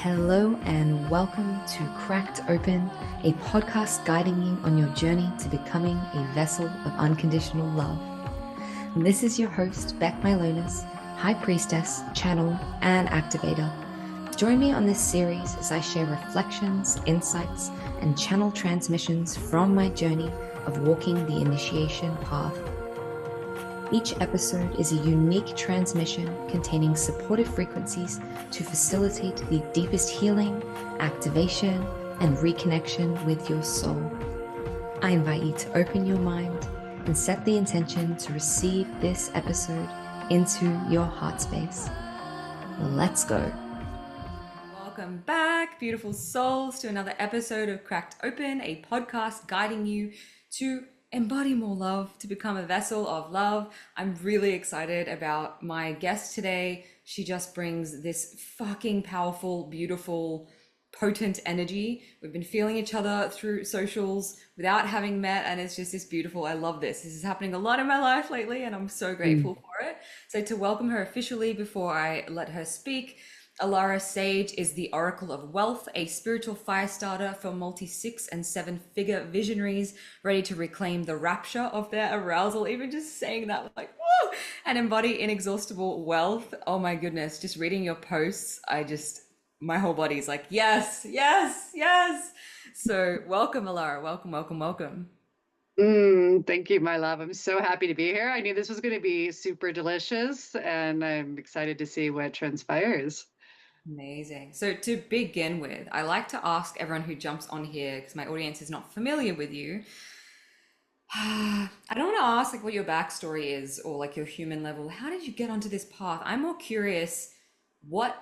Hello and welcome to Cracked Open, a podcast guiding you on your journey to becoming a vessel of unconditional love. This is your host, Beck Milonas, High Priestess, Channel, and Activator. Join me on this series as I share reflections, insights, and channel transmissions from my journey of walking the initiation path. Each episode is a unique transmission containing supportive frequencies to facilitate the deepest healing, activation, and reconnection with your soul. I invite you to open your mind and set the intention to receive this episode into your heart space. Let's go. Welcome back, beautiful souls, to another episode of Cracked Open, a podcast guiding you to embody more love, to become a vessel of love. I'm really excited about my guest today. She just brings this fucking powerful, beautiful, potent energy. We've been feeling each other through socials without having met, and it's just this beautiful. I love this. This is happening a lot in my life lately, and I'm so grateful for it. So to welcome her officially before I let her speak, Alara Sage is the Oracle of Wealth, a spiritual fire starter for multi-6 and 7-figure visionaries ready to reclaim the rapture of their arousal. Even just saying that, like, woo! And embody inexhaustible wealth. Oh my goodness, just reading your posts, my whole body's like, yes, yes, yes. So welcome, Alara. Welcome, welcome, welcome. Thank you, my love. I'm so happy to be here. I knew this was going to be super delicious, and I'm excited to see what transpires. Amazing. So to begin with, I like to ask everyone who jumps on here, because my audience is not familiar with you. I don't want to ask like what your backstory is or like your human level. How did you get onto this path? I'm more curious what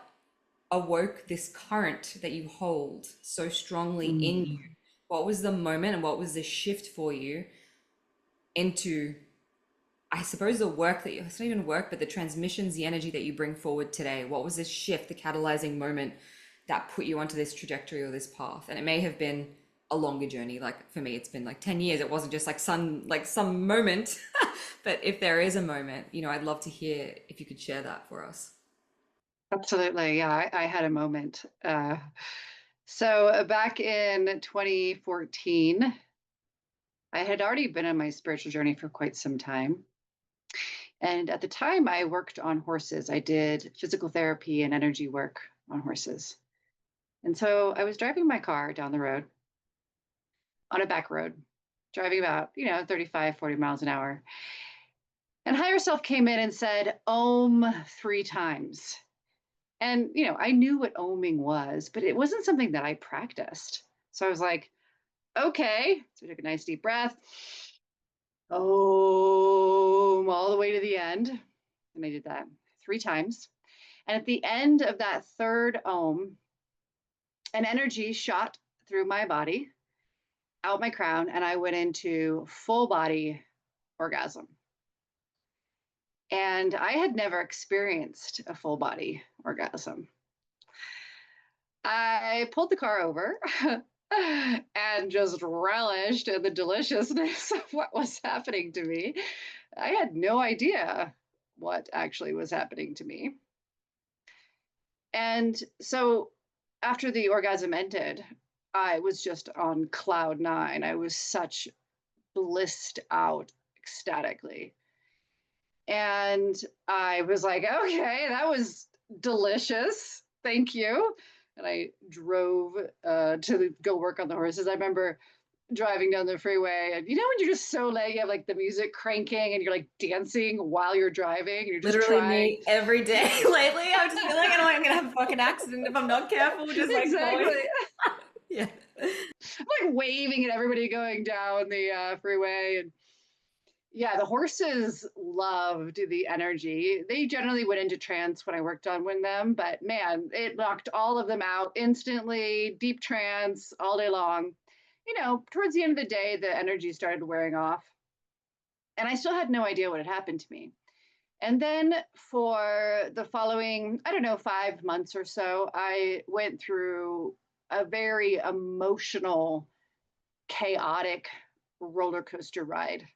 awoke this current that you hold so strongly in you. What was the moment and what was the shift for you into, I suppose, the work that it's not even work, but the transmissions, the energy that you bring forward today? What was this shift, the catalyzing moment that put you onto this trajectory or this path? And it may have been a longer journey. Like for me, it's been like 10 years. It wasn't just like some moment. But if there is a moment, I'd love to hear if you could share that for us. Absolutely. Yeah, I had a moment. So back in 2014, I had already been on my spiritual journey for quite some time. And at the time, I worked on horses. I did physical therapy and energy work on horses. And so I was driving my car down the road on a back road, driving about, 35, 40 miles an hour. And higher self came in and said, Om 3 times. And, I knew what oming was, but it wasn't something that I practiced. So I was like, okay. So I took a nice deep breath. Om, all the way to the end. And I did that 3 times. And at the end of that third Om, an energy shot through my body, out my crown, and I went into full body orgasm. And I had never experienced a full body orgasm. I pulled the car over and just relished in the deliciousness of what was happening to me. I had no idea what actually was happening to me. And so after the orgasm ended, I was just on cloud 9. I was such blissed out ecstatically. And I was like, okay, that was delicious. Thank you. And I drove to go work on the horses. I remember driving down the freeway, and when you're just so late, you have like the music cranking and you're like dancing while you're driving. And you're just Literally trying. me every day lately. I just feel like I'm gonna have a fucking accident if I'm not careful. Just like Exactly. Yeah. I'm like waving at everybody going down the freeway, and yeah, the horses loved the energy. They generally went into trance when I worked on with them, but man, it knocked all of them out instantly, deep trance all day long. Towards the end of the day, the energy started wearing off, and I still had no idea what had happened to me. And then for the following, I don't know, 5 months or so, I went through a very emotional, chaotic roller coaster ride,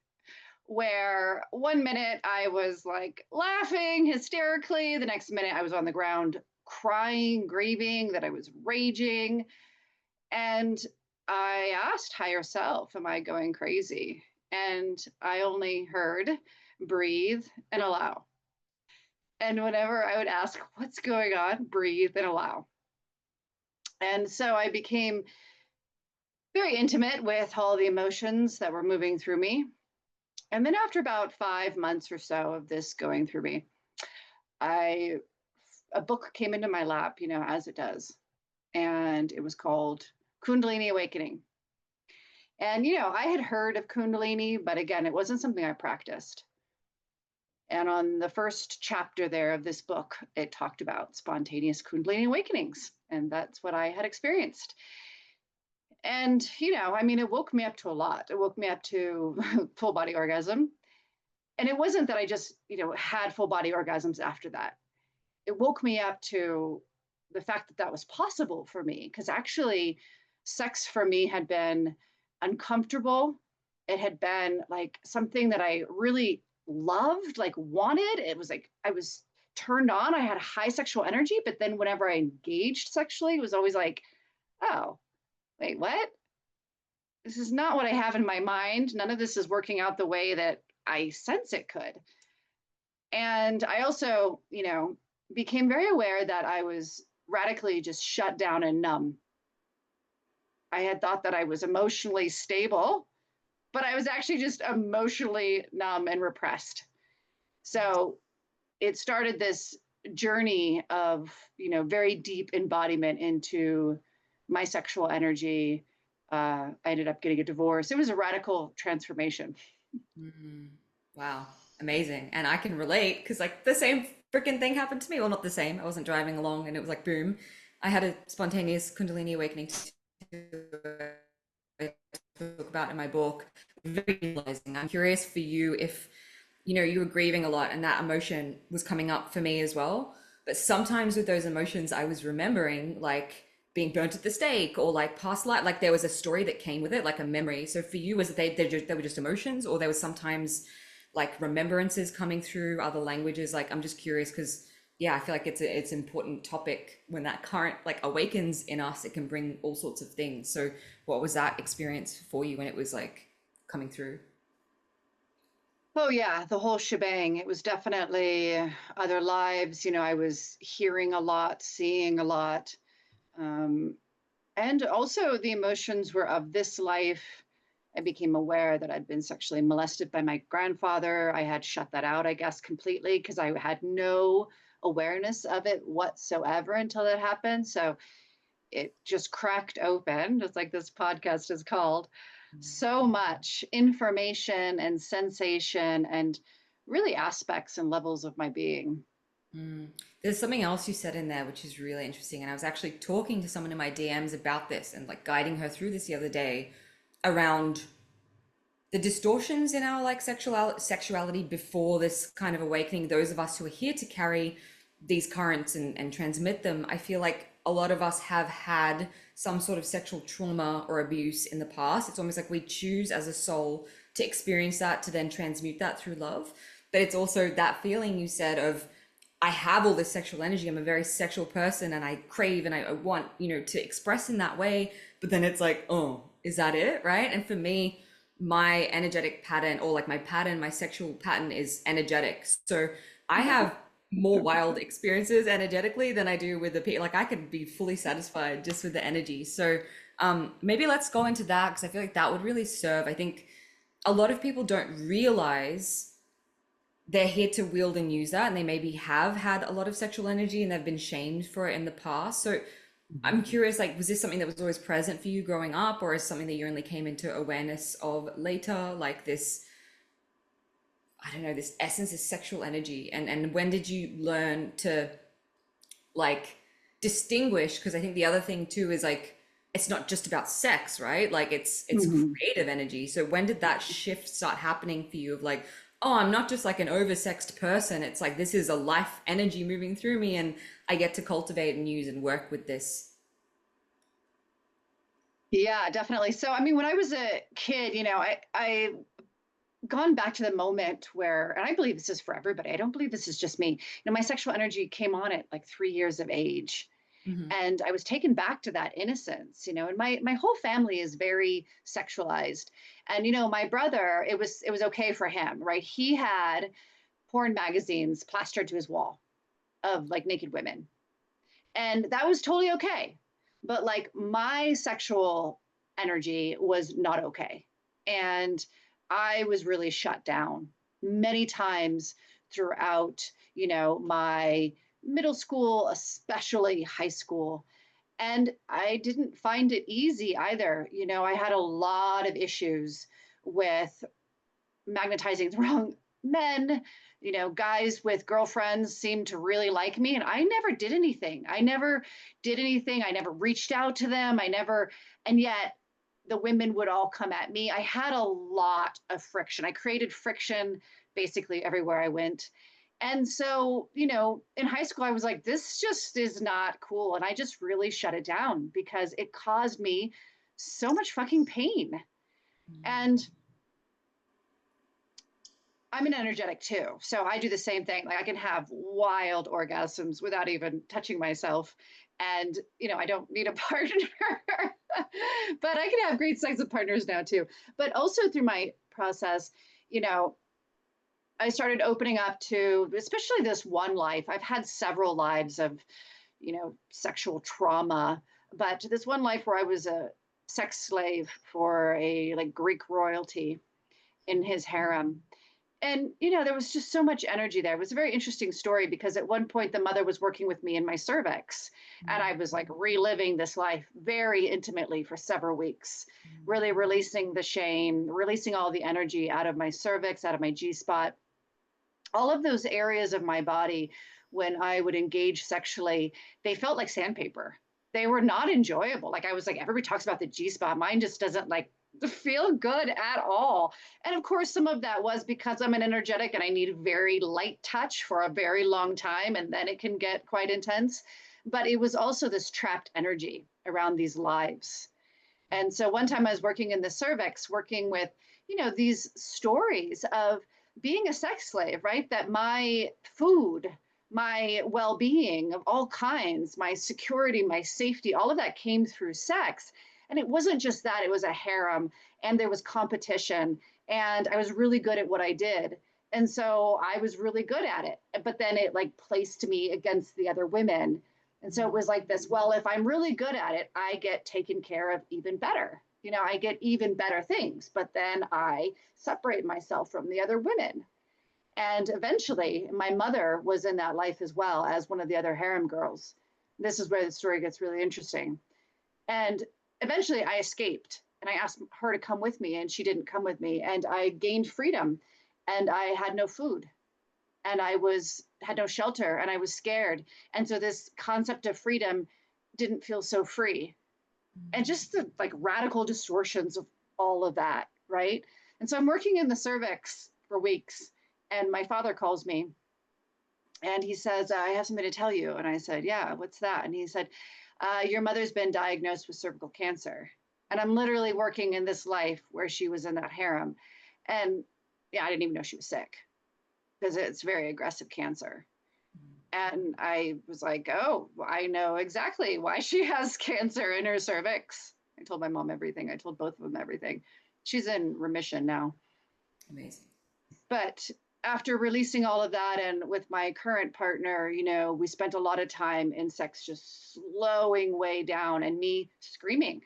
where one minute I was like laughing hysterically, the next minute I was on the ground crying, grieving, that I was raging. And I asked higher self, am I going crazy? And I only heard breathe and allow. And whenever I would ask, what's going on? Breathe and allow. And so I became very intimate with all the emotions that were moving through me. And then after about 5 months or so of this going through me, a book came into my lap, as it does. And it was called Kundalini Awakening. And, I had heard of Kundalini, but again, it wasn't something I practiced. And on the first chapter there of this book, it talked about spontaneous Kundalini awakenings. And that's what I had experienced. And, it woke me up to a lot. It woke me up to full body orgasm. And it wasn't that I just, had full body orgasms after that. It woke me up to the fact that that was possible for me. Because actually, sex for me had been uncomfortable. It had been like something that I really loved, like wanted. It was like I was turned on. I had high sexual energy. But then whenever I engaged sexually, it was always like, oh, wait, what? This is not what I have in my mind. None of this is working out the way that I sense it could. And I also, became very aware that I was radically just shut down and numb. I had thought that I was emotionally stable, but I was actually just emotionally numb and repressed. So it started this journey of, very deep embodiment into my sexual energy. I ended up getting a divorce. It was a radical transformation. Mm, wow, amazing. And I can relate because like the same freaking thing happened to me. Well, not the same. I wasn't driving along and it was like boom. I had a spontaneous Kundalini awakening I talk about in my book. Very realizing. I'm curious for you if you were grieving a lot and that emotion was coming up for me as well. But sometimes with those emotions, I was remembering like being burnt at the stake or like past life, like there was a story that came with it, like a memory. So for you, was it they were just emotions, or there was sometimes like remembrances coming through other languages? Like I'm just curious because yeah, I feel like it's an important topic when that current like awakens in us. It can bring all sorts of things. So what was that experience for you when it was like coming through? Oh, yeah, the whole shebang. It was definitely other lives. I was hearing a lot, seeing a lot. Um, and also, the emotions were of this life. I became aware that I'd been sexually molested by my grandfather. I had shut that out, I guess, completely because I had no awareness of it whatsoever until it happened. So it just cracked open, just like this podcast is called. So much information and sensation and really aspects and levels of my being. Mm. There's something else you said in there which is really interesting, and I was actually talking to someone in my DMs about this and like guiding her through this the other day around the distortions in our like sexuality before this kind of awakening. Those of us who are here to carry these currents and transmit them, I feel like a lot of us have had some sort of sexual trauma or abuse in the past. It's almost like we choose as a soul to experience that to then transmute that through love. But it's also that feeling you said of I have all this sexual energy. I'm a very sexual person and I crave and I want, to express in that way. But then it's like, oh, is that it? Right. And for me, my energetic pattern or like my pattern, my sexual pattern is energetic. So I have more wild experiences energetically than I do with the people. Like I could be fully satisfied just with the energy. So maybe let's go into that because I feel like that would really serve. I think a lot of people don't realize they're here to wield and use that, and they maybe have had a lot of sexual energy and they've been shamed for it in the past. So I'm curious, like, was this something that was always present for you growing up, or is something that you only came into awareness of later, like this, I don't know, this essence, this sexual energy? And when did you learn to like distinguish? Because I think the other thing too is like it's not just about sex, right? Like it's Mhm. creative energy. So when did that shift start happening for you of like, oh, I'm not just like an oversexed person. It's like this is a life energy moving through me and I get to cultivate and use and work with this. Yeah, definitely. So, when I was a kid, I gone back to the moment where, and I believe this is for everybody, I don't believe this is just me. My sexual energy came on at like 3 years of age. Mm-hmm. And I was taken back to that innocence, and my whole family is very sexualized. And, my brother, it was okay for him, right? He had porn magazines plastered to his wall of like naked women. And that was totally okay. But like my sexual energy was not okay. And I was really shut down many times throughout, my middle school, especially high school. And I didn't find it easy either. I had a lot of issues with magnetizing the wrong men. Guys with girlfriends seemed to really like me, and I never did anything. I never did anything. I never reached out to them. And yet the women would all come at me. I had a lot of friction. I created friction basically everywhere I went. And so, in high school, I was like, this just is not cool. And I just really shut it down because it caused me so much fucking pain. And I'm an energetic too. So I do the same thing. Like I can have wild orgasms without even touching myself. And, I don't need a partner, but I can have great sex with partners now too. But also through my process, I started opening up to, especially this one life. I've had several lives of, sexual trauma, but this one life where I was a sex slave for a like Greek royalty in his harem. And, there was just so much energy there. It was a very interesting story because at one point the mother was working with me in my cervix. And I was like reliving this life very intimately for several weeks, really releasing the shame, releasing all the energy out of my cervix, out of my G spot, all of those areas of my body. When I would engage sexually, they felt like sandpaper. They were not enjoyable. Like I was like, everybody talks about the G spot. Mine just doesn't like feel good at all. And of course, some of that was because I'm an energetic and I need very light touch for a very long time. And then it can get quite intense. But it was also this trapped energy around these lives. And so one time I was working in the cervix, working with, these stories of being a sex slave, right? That my food, my well being of all kinds, my security, my safety, all of that came through sex. And it wasn't just that, it was a harem and there was competition. And I was really good at what I did. And so I was really good at it. But then it like placed me against the other women. And so it was like this, well, if I'm really good at it, I get taken care of even better. I get even better things, but then I separate myself from the other women. And eventually, my mother was in that life as well as one of the other harem girls. This is where the story gets really interesting. And eventually, I escaped and I asked her to come with me, and she didn't come with me. And I gained freedom, and I had no food, and had no shelter, and I was scared. And so this concept of freedom didn't feel so free. And just the like radical distortions of all of that, right? And so I'm working in the cervix for weeks, and my father calls me and he says, I have something to tell you. And I said, yeah, what's that? And he said, your mother's been diagnosed with cervical cancer. And I'm literally working in this life where she was in that harem. And yeah, I didn't even know she was sick because it's very aggressive cancer. And I was like, oh, I know exactly why she has cancer in her cervix. I told my mom everything. I told both of them everything. She's in remission now. Amazing. But after releasing all of that and with my current partner, we spent a lot of time in sex just slowing way down and me screaming,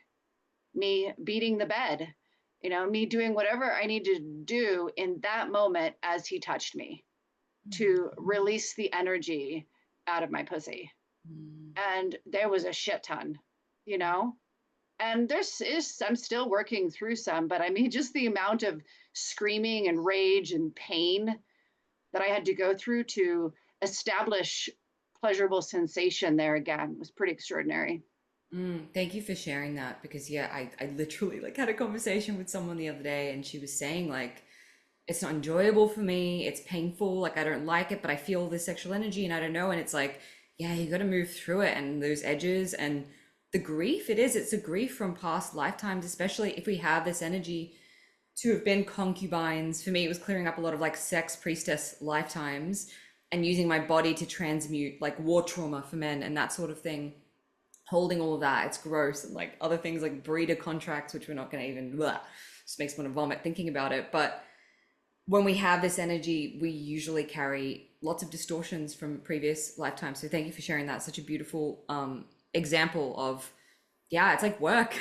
me beating the bed, me doing whatever I need to do in that moment as he touched me to release the energy out of my pussy. And there was a shit ton, and I'm still working through some, but I mean, just the amount of screaming and rage and pain that I had to go through to establish pleasurable sensation there again was pretty extraordinary. Thank you for sharing that because yeah, I literally like had a conversation with someone the other day and she was saying like, it's not enjoyable for me, it's painful, like I don't like it, but I feel this sexual energy and I don't know. And it's like, yeah, you got to move through it and those edges and the grief it's a grief from past lifetimes, especially if we have this energy to have been concubines, for me, it was clearing up a lot of like sex priestess lifetimes and using my body to transmute like war trauma for men and that sort of thing. Holding all of that, it's gross. And like other things like breeder contracts, which we're not going to even, blah, just makes me want to vomit thinking about it. But when we have this energy, we usually carry lots of distortions from previous lifetimes. So thank you for sharing that. Such a beautiful example of, yeah, it's like work.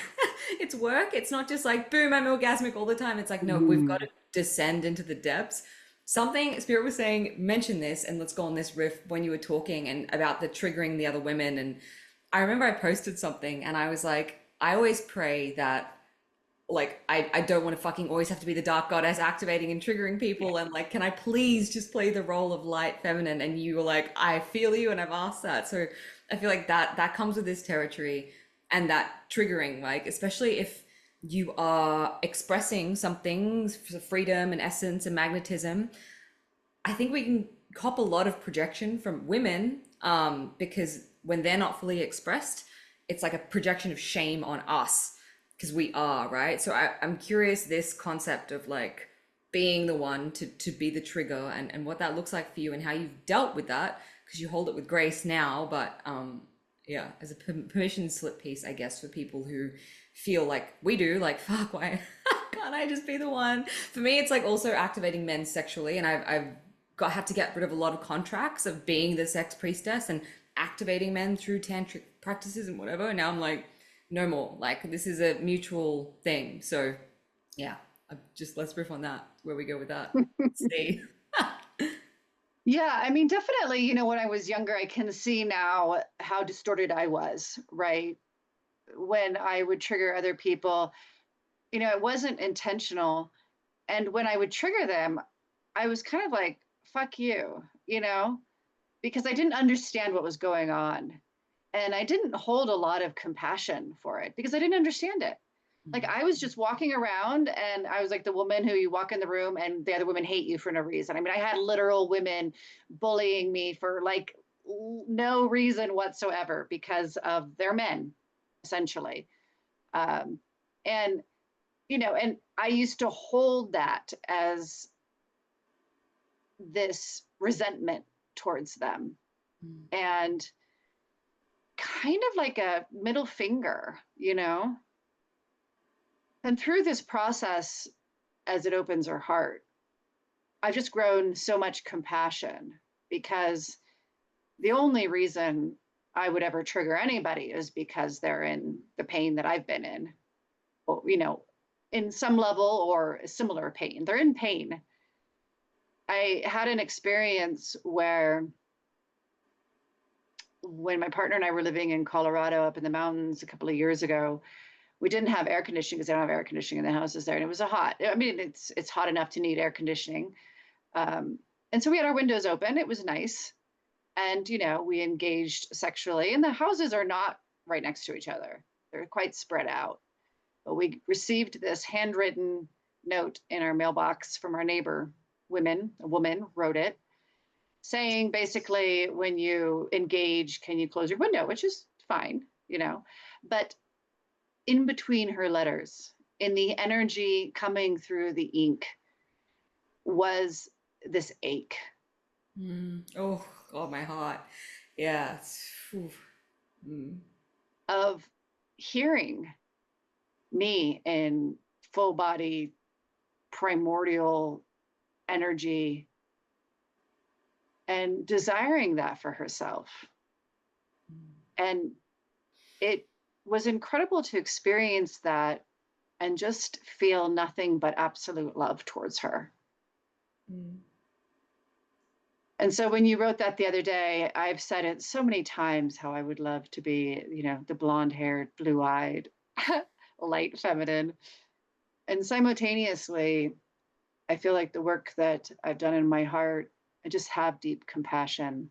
It's work. It's not just like, boom, I'm orgasmic all the time. It's like, no, we've got to descend into the depths. Something Spirit was saying, mention this, and let's go on this riff when you were talking and about the triggering the other women. And I remember I posted something and I was like, I always pray that like I don't want to fucking always have to be the dark goddess activating and triggering people, and like, can I please just play the role of light feminine? And you were like, I feel you, and I've asked that. So I feel like that comes with this territory and that triggering, like especially if you are expressing something for freedom and essence and magnetism. I think we can cop a lot of projection from women, because when they're not fully expressed, it's like a projection of shame on us because we are, right? So I'm curious this concept of like being the one to be the trigger, and what that looks like for you and how you've dealt with that because you hold it with grace now. But yeah, as a permission slip piece, I guess, for people who feel like we do, like, fuck, why can't I just be the one? For me, it's like also activating men sexually, and I've had to get rid of a lot of contracts of being the sex priestess and activating men through tantric practices and whatever. And now I'm like, no more. Like this is a mutual thing. So yeah, just let's riff on that. Where we go with that. See. Yeah, I mean, definitely, when I was younger, I can see now how distorted I was, right? When I would trigger other people, it wasn't intentional. And when I would trigger them, I was kind of like, fuck you, because I didn't understand what was going on. And I didn't hold a lot of compassion for it because I didn't understand it. Like I was just walking around and I was like the woman who you walk in the room and the other women hate you for no reason. I mean, I had literal women bullying me for like no reason whatsoever because of their men, essentially. Um, and, and I used to hold that as this resentment towards them. And kind of like a middle finger, And through this process, as it opens her heart, I've just grown so much compassion because the only reason I would ever trigger anybody is because they're in the pain that I've been in, or, in some level or similar pain. They're in pain. I had an experience where when my partner and I were living in Colorado up in the mountains a couple of years ago, we didn't have air conditioning because they don't have air conditioning in the houses there. And it was it's hot enough to need air conditioning. And so we had our windows open. It was nice. And, we engaged sexually, and the houses are not right next to each other. They're quite spread out. But we received this handwritten note in our mailbox from our neighbor women. A woman wrote it saying basically, when you engage, can you close your window, which is fine, but in between her letters, in the energy coming through the ink, was this ache. Oh, God, my heart. Yeah. Of hearing me in full body, primordial energy and desiring that for herself. And it was incredible to experience that and just feel nothing but absolute love towards her. And so when you wrote that the other day, I've said it so many times how I would love to be, the blonde-haired, blue-eyed, light feminine. And simultaneously, I feel like the work that I've done in my heart, I just have deep compassion.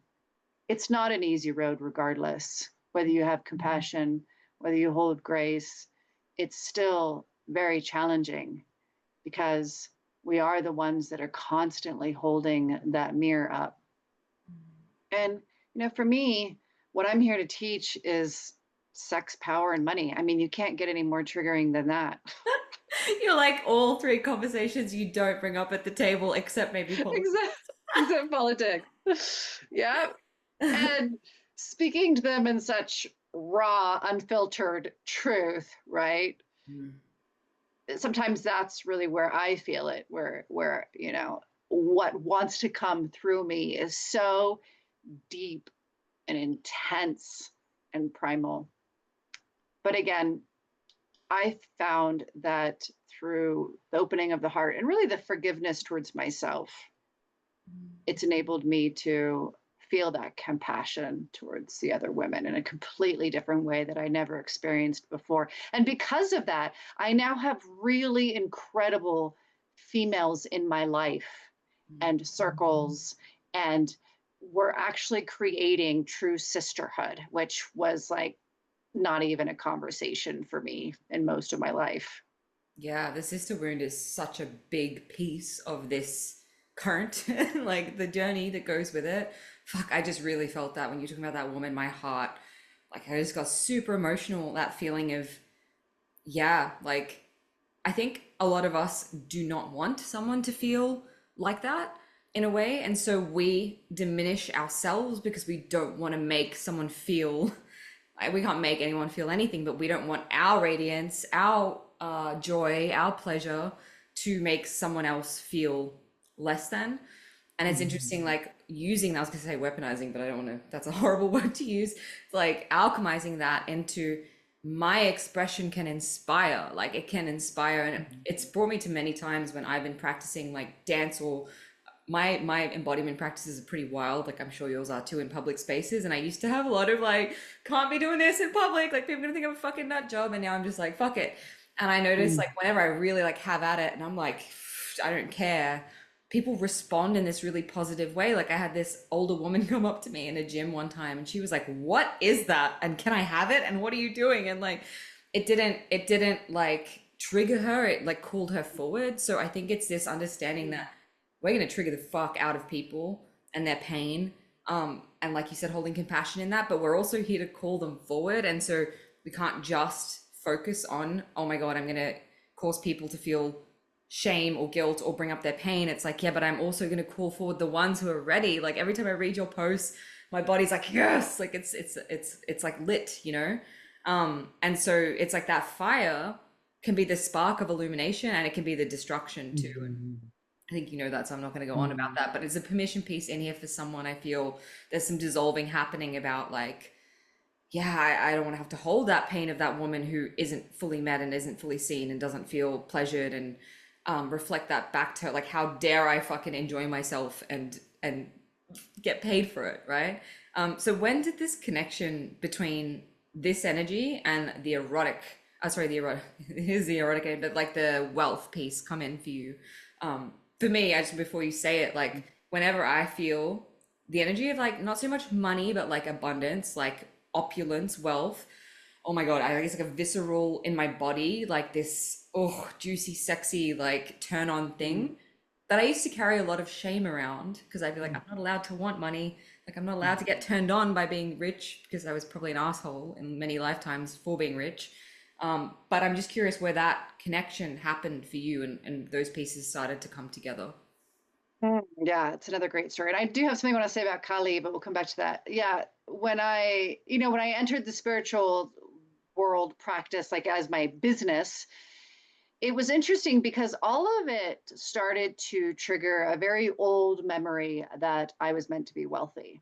It's not an easy road, regardless, whether you have compassion, whether you hold grace, it's still very challenging because we are the ones that are constantly holding that mirror up. And, for me, what I'm here to teach is sex, power, and money. I mean, you can't get any more triggering than that. You're like all three conversations you don't bring up at the table, except maybe politics. Except politics. Yeah. And speaking to them in such raw, unfiltered truth, right? Mm. Sometimes that's really where I feel it, where, what wants to come through me is so deep and intense and primal. But again, I found that through the opening of the heart and really the forgiveness towards myself, it's enabled me to feel that compassion towards the other women in a completely different way that I never experienced before. And because of that, I now have really incredible females in my life and circles, and we're actually creating true sisterhood, which was like not even a conversation for me in most of my life. Yeah, the sister wound is such a big piece of this current, like the journey that goes with it. Fuck, I just really felt that when you were talking about that woman, my heart, like I just got super emotional, that feeling of, yeah, like I think a lot of us do not want someone to feel like that in a way. And so we diminish ourselves because we don't want to make someone feel we can't make anyone feel anything, but we don't want our radiance, our joy, our pleasure to make someone else feel less than. And it's interesting, like using that, I was gonna say weaponizing, but I don't want to, that's a horrible word to use. Like alchemizing that into my expression can inspire, like it can inspire. And it's brought me to many times when I've been practicing like dance or my embodiment practices are pretty wild, like I'm sure yours are too, in public spaces. And I used to have a lot of like, can't be doing this in public, like people are gonna think I'm a fucking nut job. And now I'm just like, fuck it. And I notice like whenever I really like have at it and I'm like, I don't care, people respond in this really positive way. Like I had this older woman come up to me in a gym one time and she was like, what is that? And can I have it? And what are you doing? And like, it didn't like trigger her. It like called her forward. So I think it's this understanding that we're going to trigger the fuck out of people and their pain. And like you said, holding compassion in that, but we're also here to call them forward. And so we can't just focus on, oh my God, I'm going to cause people to feel shame or guilt or bring up their pain. It's like, yeah, but I'm also going to call forward the ones who are ready. Like every time I read your posts, my body's like, yes, like it's like lit, you know? And so it's like that fire can be the spark of illumination and it can be the destruction too. And I think you know that, so I'm not going to go on about that, but it's a permission piece in here for someone. I feel there's some dissolving happening about like, yeah, I don't want to have to hold that pain of that woman who isn't fully met and isn't fully seen and doesn't feel pleasured, and reflect that back to her. Like, how dare I fucking enjoy myself and get paid for it, right? So when did this connection between this energy and the erotic, sorry, the erotic, it is the erotic, but like the wealth piece come in for you? For me, I just, before you say it, like whenever I feel the energy of like not so much money, but like abundance, like opulence, wealth, oh my God, I guess like a visceral in my body, like this, oh, juicy, sexy, like turn on thing that I used to carry a lot of shame around because I'd be like, I'm not allowed to want money. Like, I'm not allowed to get turned on by being rich because I was probably an asshole in many lifetimes for being rich. But I'm just curious where that connection happened for you and those pieces started to come together. Yeah, it's another great story. And I do have something I want to say about Kali, but we'll come back to that. Yeah, when I entered the spiritual world practice, like as my business, it was interesting because all of it started to trigger a very old memory that I was meant to be wealthy.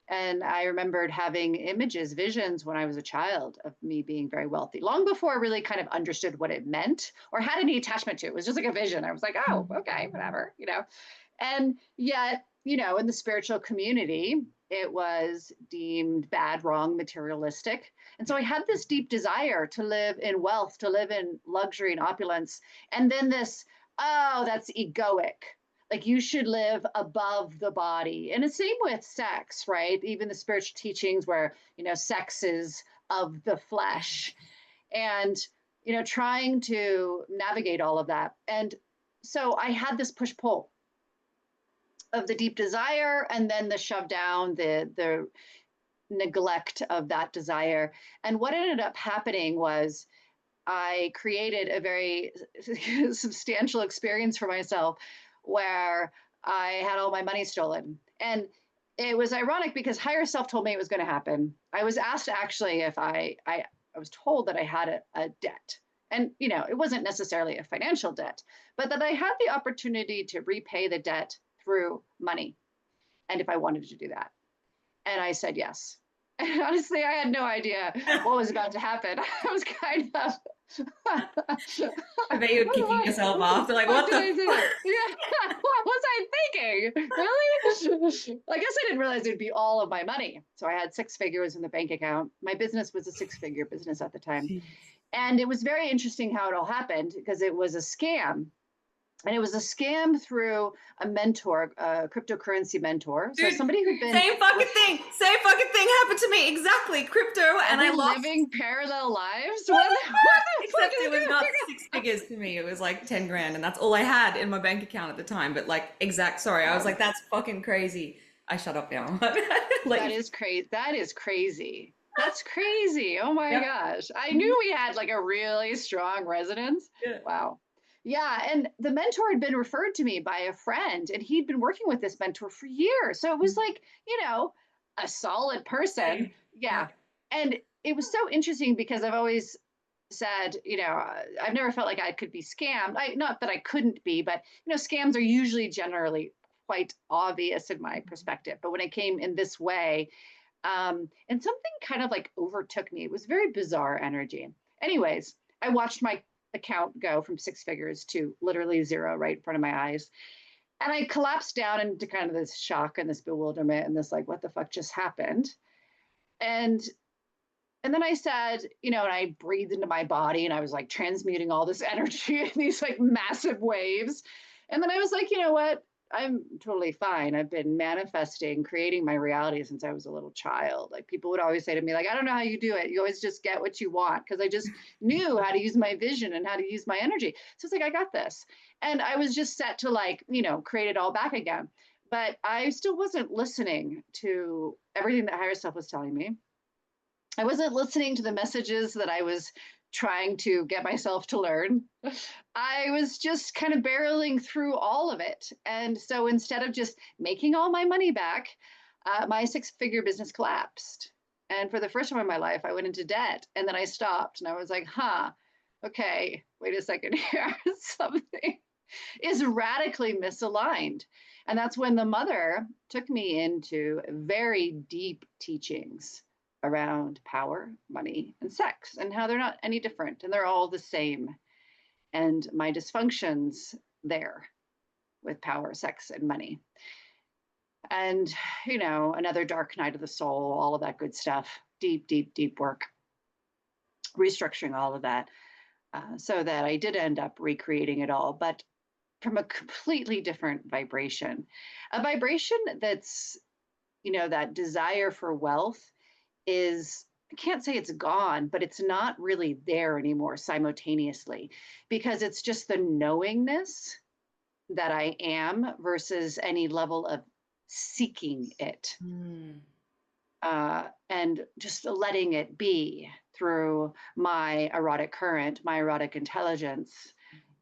And I remembered having images, visions when I was a child of me being very wealthy, long before I really kind of understood what it meant or had any attachment to it. It was just like a vision. I was like, oh, okay, whatever. And yet, in the spiritual community, it was deemed bad, wrong, materialistic. And so I had this deep desire to live in wealth, to live in luxury and opulence. And then this, oh, that's egoic. Like you should live above the body. And the same with sex, right? Even the spiritual teachings where, sex is of the flesh. And, trying to navigate all of that. And so I had this push pull of the deep desire and then the shove down, the neglect of that desire. And what ended up happening was I created a very substantial experience for myself where I had all my money stolen. And it was ironic because higher self told me it was going to happen. I was asked actually if I was told that I had a debt. And, it wasn't necessarily a financial debt, but that I had the opportunity to repay the debt through money. And if I wanted to do that. And I said yes. And honestly, I had no idea what was about to happen. I was kind of. I bet you're kicking yourself off. Like, what did the I do? Yeah, what was I thinking? Really? I guess I didn't realize it'd be all of my money. So I had 6 figures in the bank account. My business was a 6-figure business at the time. And it was very interesting how it all happened because it was a scam. And it was a scam through a mentor, a cryptocurrency mentor. So Dude, somebody who'd been same fucking thing happened to me. Exactly. Crypto, and I lost. living parallel lives. Except it was not 6 figures to me. It was like 10 grand, and that's all I had in my bank account at the time. But sorry, I was like, that's fucking crazy. I shut up now. That is crazy. That is crazy. That's crazy. Oh my gosh. I knew we had like a really strong resonance. Yeah. Wow. Yeah, and the mentor had been referred to me by a friend, and he'd been working with this mentor for years. So it was like, a solid person. Yeah. And it was so interesting because I've always said, I've never felt like I could be scammed. Not that I couldn't be, but scams are usually generally quite obvious in my perspective. But when it came in this way, and something kind of like overtook me. It was very bizarre energy. Anyways, I watched my account go from 6 figures to literally 0 right in front of my eyes. And I collapsed down into kind of this shock and this bewilderment and this like, what the fuck just happened? And then I said, and I breathed into my body and I was like transmuting all this energy in these like massive waves. And then I was like, you know what? I'm totally fine. I've been manifesting, creating my reality since I was a little child. Like people would always say to me, like, I don't know how you do it. You always just get what you want. Because I just knew how to use my vision and how to use my energy. So it's like, I got this. And I was just set to like, create it all back again. But I still wasn't listening to everything that higher self was telling me. I wasn't listening to the messages that I was trying to get myself to learn. I was just kind of barreling through all of it. And so instead of just making all my money back, my 6-figure business collapsed. And for the first time in my life, I went into debt. And then I stopped and I was like, okay, wait a second here. Something is radically misaligned. And that's when the mother took me into very deep teachings around power, money, and sex, and how they're not any different, and they're all the same. And my dysfunctions there with power, sex, and money. And, another dark night of the soul, all of that good stuff, deep, deep, deep work, restructuring all of that, so that I did end up recreating it all, but from a completely different vibration, a vibration that's, that desire for wealth is, I can't say it's gone, but it's not really there anymore simultaneously, because it's just the knowingness that I am versus any level of seeking it. And just letting it be through my erotic current, my erotic intelligence,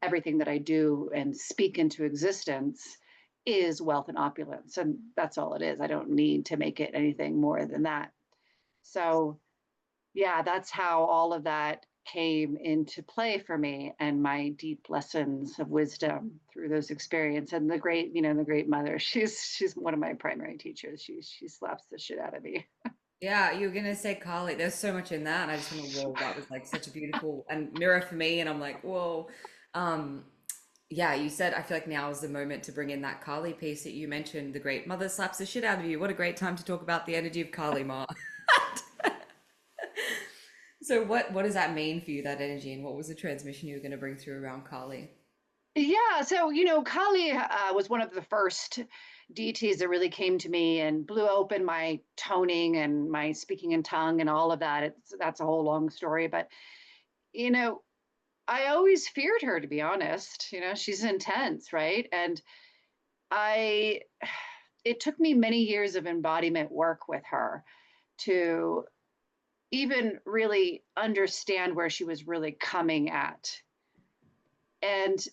everything that I do and speak into existence is wealth and opulence. And that's all it is. I don't need to make it anything more than that. So yeah, that's how all of that came into play for me, and my deep lessons of wisdom through those experiences. And the great mother, she's one of my primary teachers. She slaps the shit out of me. Yeah, you're gonna say Carly. There's so much in that, and I just want to, whoa, that was like such a beautiful and mirror for me. And I'm like, whoa. Yeah, you said I feel like now is the moment to bring in that Kali piece that you mentioned. The great mother slaps the shit out of you. What a great time to talk about the energy of Kali Ma. So what does that mean for you, that energy, and what was the transmission you were going to bring through around Kali? Yeah, so Kali was one of the first deities that really came to me and blew open my toning and my speaking in tongue and all of that. That's a whole long story, but I always feared her, to be honest. She's intense, right? And it took me many years of embodiment work with her to even really understand where she was really coming at. And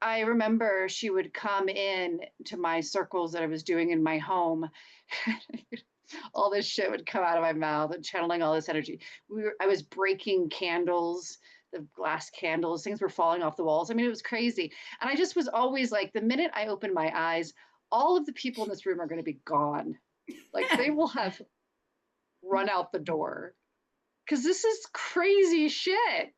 I remember she would come in to my circles that I was doing in my home. All this shit would come out of my mouth and channeling all this energy. I was breaking candles, the glass candles, things were falling off the walls. I mean, it was crazy. And I just was always like, the minute I open my eyes, all of the people in this room are going to be gone. Like they will have run out the door. Because this is crazy shit.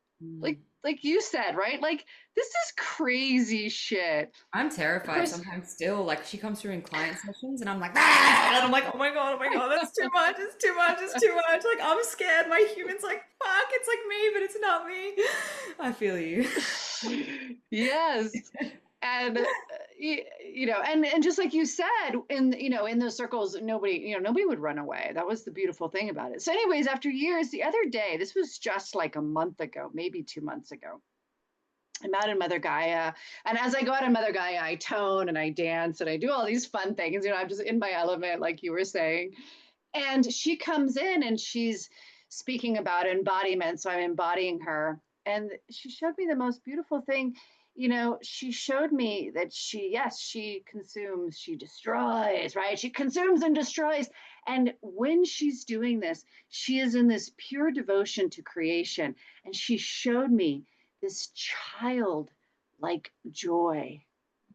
Like you said, right? Like this is crazy shit. I'm Of terrified course, sometimes still. Like she comes through in client sessions and I'm like, ah! And I'm like, oh my God, that's too much. It's too much. It's too much. Like I'm scared. My human's like, fuck, it's like me, but it's not me. I feel you. yes. And you know, and just like you said, in in those circles, nobody would run away. That was the beautiful thing about it. So, anyways, after years, the other day, this was just like a month ago, maybe 2 months ago. I'm out in Mother Gaia, and as I go out in Mother Gaia, I tone and I dance and I do all these fun things. I'm just in my element, like you were saying. And she comes in and she's speaking about embodiment, so I'm embodying her. And she showed me the most beautiful thing. She showed me that yes, she consumes, she destroys, right? She consumes and destroys. And when she's doing this, she is in this pure devotion to creation. And she showed me this child like joy.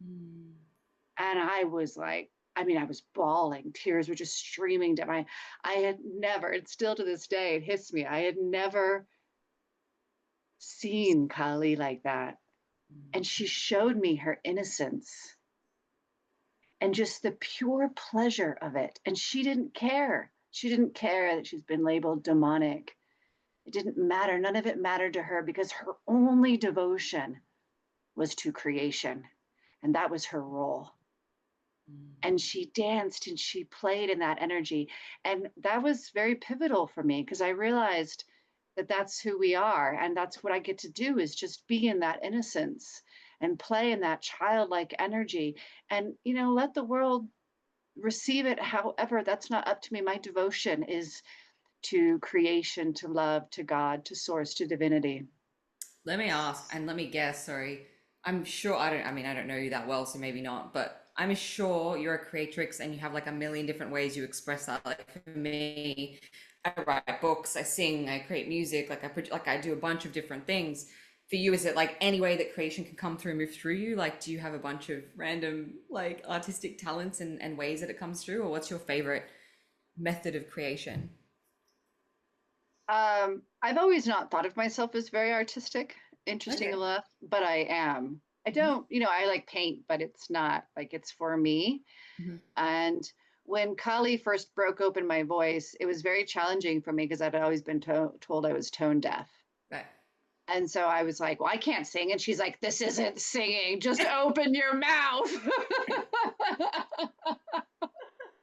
And I was like, I was bawling. Tears were just streaming down. I had never, and still to this day, it hits me. I had never seen Kali like that. And she showed me her innocence and just the pure pleasure of it. And she didn't care. She didn't care that she's been labeled demonic. It didn't matter. None of it mattered to her because her only devotion was to creation. And that was her role. And she danced and she played in that energy. And that was very pivotal for me because I realized that that's who we are. And that's what I get to do is just be in that innocence and play in that childlike energy and, let the world receive it. However, that's not up to me. My devotion is to creation, to love, to God, to source, to divinity. Let me ask and let me guess, sorry. I'm sure I don't know you that well, so maybe not, but I'm sure you're a creatrix and you have like a million different ways you express that. Like for me, I write books, I sing, I create music, like I do a bunch of different things. For you, is it like any way that creation can come through and move through you? Like, do you have a bunch of random like artistic talents and ways that it comes through, or what's your favorite method of creation? I've always not thought of myself as very artistic, interesting Okay. enough, but I am. I don't, I like paint, but it's not like it's for me. Mm-hmm. And when Kali first broke open my voice, it was very challenging for me because I'd always been told I was tone deaf. Right. And so I was like, well, I can't sing. And she's like, this isn't singing. Just open your mouth.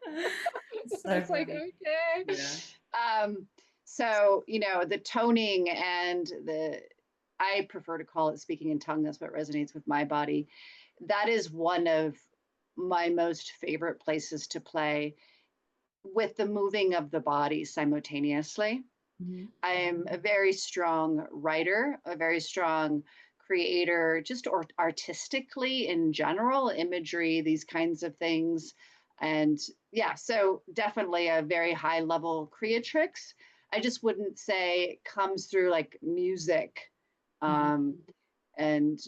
I So was like, funny. okay. Yeah. So, the toning I prefer to call it speaking in tongue. That's what resonates with my body. That is one of my most favorite places to play with the moving of the body simultaneously. Mhm. I'm a very strong writer, a very strong creator, just artistically in general, imagery, these kinds of things. And yeah, so definitely a very high level creatrix. I just wouldn't say it comes through like music Mhm. um, and,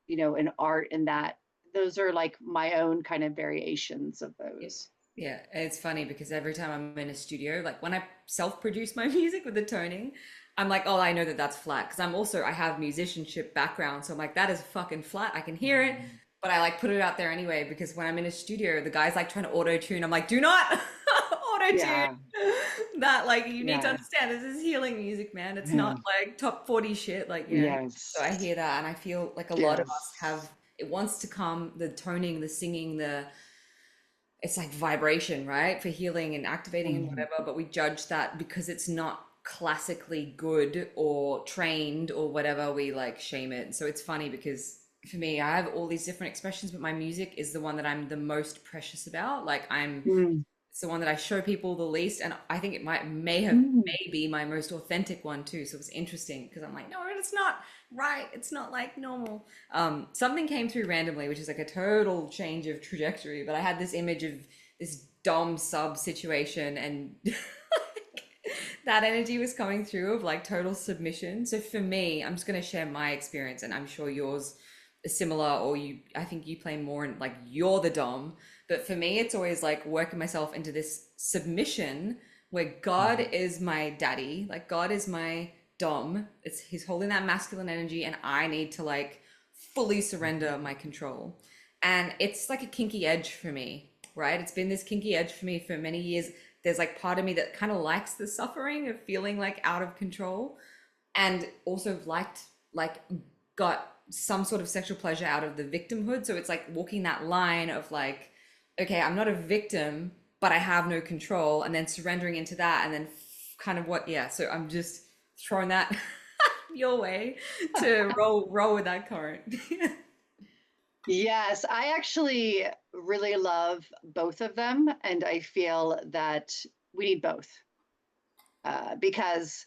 an art in that. Those are like my own kind of variations of Yeah. those. Yeah, it's funny because every time I'm in a studio, like when I self-produce my music with the toning, I'm like, oh, I know that that's flat because I have musicianship background, so I'm like, that is fucking flat. I can hear it, but I like put it out there anyway because when I'm in a studio, the guy's like trying to auto tune. I'm like, do not auto tune. Yeah. That like you need to Yeah. understand this is healing music, man. It's Yeah. not like top 40 shit, like So I Yes. hear that, and I feel like a lot of us Yes. have it wants to come the toning, the singing, the it's like vibration, right? For healing and activating and Mhm. whatever, but we judge that because it's not classically good or trained or whatever, we like shame it. So it's funny because for me, I have all these different expressions, but my music is the one that I'm the most precious about. Like I'm Mm. It's the one that I show people the least, and I think it may be my most authentic one too. So it's interesting because I'm like, no, it's not right. It's not like normal. Something came through randomly, which is like a total change of trajectory. But I had this image of this dom sub situation, and that energy was coming through of like total submission. So for me, I'm just going to share my experience, and I'm sure yours is similar, or I think you play more in like you're the dom. But for me, it's always like working myself into this submission where God is my daddy, like God is my dom. He's holding that masculine energy, and I need to like fully surrender my control. And it's like a kinky edge for me, right? It's been this kinky edge for me for many years. There's like part of me that kind of likes the suffering of feeling like out of control, and also like got some sort of sexual pleasure out of the victimhood. So it's like walking that line of like, okay, I'm not a victim, but I have no control, and then surrendering into that, and then kind of yeah. So I'm just throwing that your way to roll with that current. Yes, I actually really love both of them, and I feel that we need both because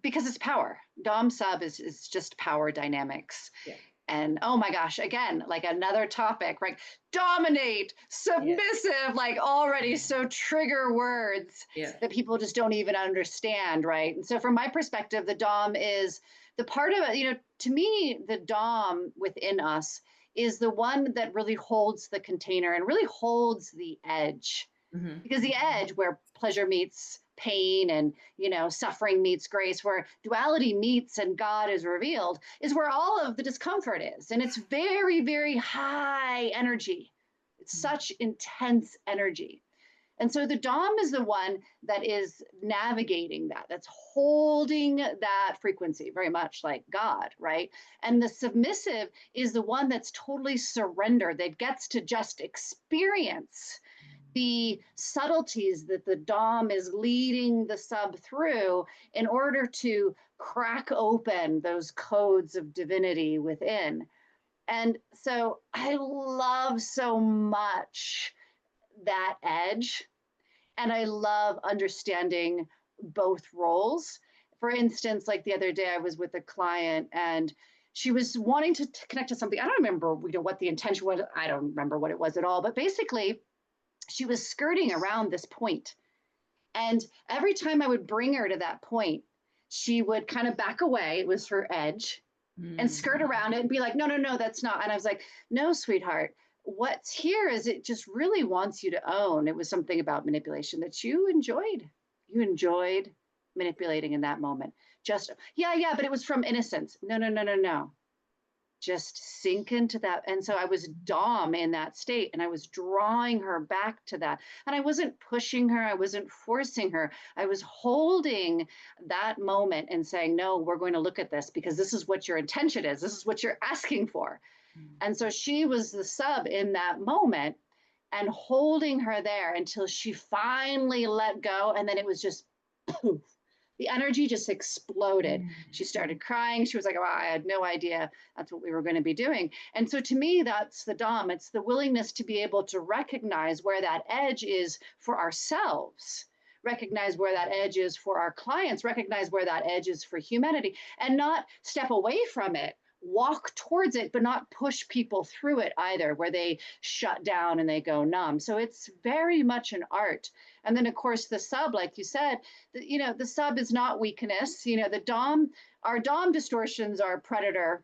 it's power. Dom sub is just power dynamics. Yeah. And oh my gosh, again, like another topic, right? Dominate, submissive, like already so trigger words that people just don't even understand, right? And so from my perspective, the dom is the part of it, to me, the dom within us is the one that really holds the container and really holds the edge. Because the edge where pleasure meets pain and suffering meets grace, where duality meets and God is revealed, is where all of the discomfort is. And it's very, very high energy. It's such intense energy. And so the dom is the one that is navigating that's holding that frequency, very much like God, right? And the submissive is the one that's totally surrendered, that gets to just experience the subtleties that the dom is leading the sub through in order to crack open those codes of divinity within. And so I love so much that edge, and I love understanding both roles. For instance, like the other day I was with a client, and she was wanting to connect to something. I don't remember what the intention was. I don't remember what it was at all, but basically she was skirting around this point. And every time I would bring her to that point, she would kind of back away. It was her edge, and skirt around it and be like, no, no, no, that's not. And I was like, no, sweetheart, what's here is it just really wants you to own. It was something about manipulation that you enjoyed. You enjoyed manipulating in that moment. Just, yeah, but it was from innocence. No, no, no, no, no. Just sink into that. And so I was dom in that state, and I was drawing her back to that. And I wasn't pushing her. I wasn't forcing her. I was holding that moment and saying, no, we're going to look at this because this is what your intention is. This is what you're asking for. And so she was the sub in that moment, and holding her there until she finally let go. And then it was just poof. The energy just exploded. She started crying. She was like, oh, I had no idea that's what we were going to be doing. And so to me, that's the dom. It's the willingness to be able to recognize where that edge is for ourselves, recognize where that edge is for our clients, recognize where that edge is for humanity, and not step away from it, walk towards it, but not push people through it either, where they shut down and they go numb. So it's very much an art. And then, of course, the sub, like you said, the sub is not weakness. The dom, our dom distortions are predator.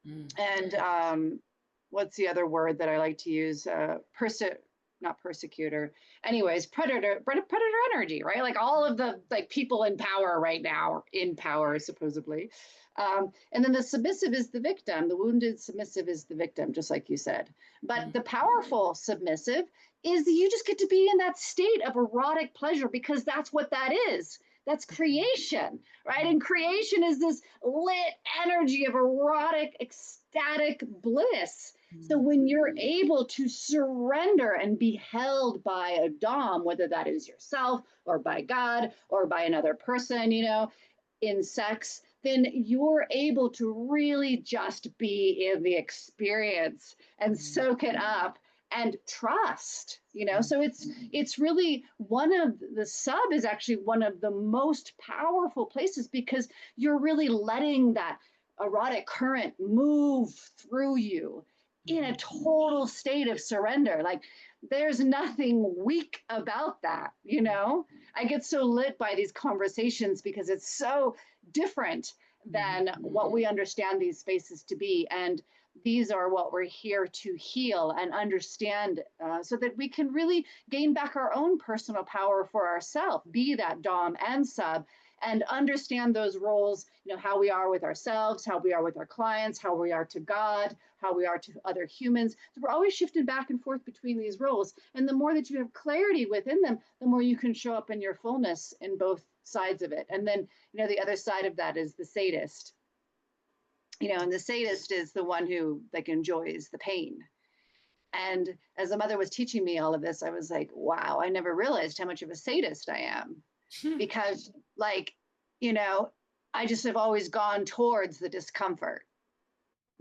And what's the other word that I like to use? Not persecutor. Anyways, predator energy, right? Like all of the people in power right now, in power supposedly. And then the submissive is the victim. The wounded submissive is the victim, just like you said. But the powerful submissive is that you just get to be in that state of erotic pleasure, because that's what that is. That's creation, right? And creation is this lit energy of erotic, ecstatic bliss. So when you're able to surrender and be held by a dom, whether that is yourself or by God or by another person, in sex, then you're able to really just be in the experience and soak it up and trust, so it's really one of the sub is actually one of the most powerful places, because you're really letting that erotic current move through you in a total state of surrender. Like, there's nothing weak about that. I get so lit by these conversations because it's so different than what we understand these spaces to be. And these are what we're here to heal and understand, so that we can really gain back our own personal power for ourselves, be that dom and sub, and understand those roles, how we are with ourselves, how we are with our clients, how we are to God, how we are to other humans. So we're always shifting back and forth between these roles. And the more that you have clarity within them, the more you can show up in your fullness in both sides of it. And then, the other side of that is the sadist. And the sadist is the one who enjoys the pain. And as the mother was teaching me all of this, I was like, wow, I never realized how much of a sadist I am. Because I just have always gone towards the discomfort,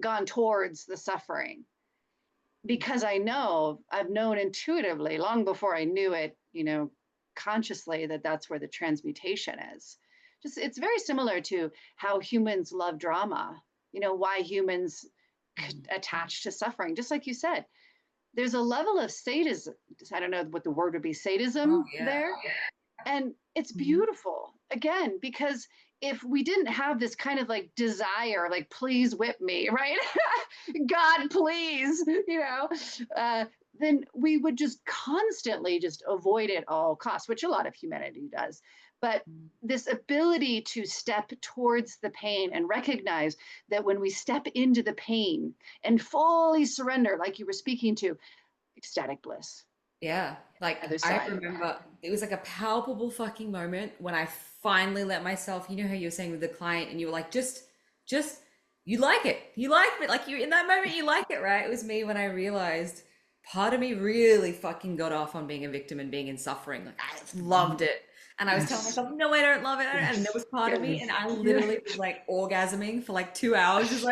gone towards the suffering, because I've known intuitively, long before I knew it, consciously, that that's where the transmutation is. It's very similar to how humans love drama, why humans attach to suffering. Just like you said, there's a level of sadism. I don't know what the word would be, sadism there. And it's beautiful, again, because if we didn't have this kind of desire, please whip me, right? God, please, then we would just constantly just avoid it at all costs, which a lot of humanity does. But this ability to step towards the pain and recognize that when we step into the pain and fully surrender, like you were speaking to, ecstatic bliss. Yeah, I remember it was like a palpable fucking moment when I finally let myself, how you were saying with the client, and you were like, just, you like it, like you in that moment, you like it, right? It was me when I realized part of me really fucking got off on being a victim and being in suffering. Like, I loved it. And I was telling myself, no, I don't love it. And there was part of me, and I literally was orgasming for 2 hours, just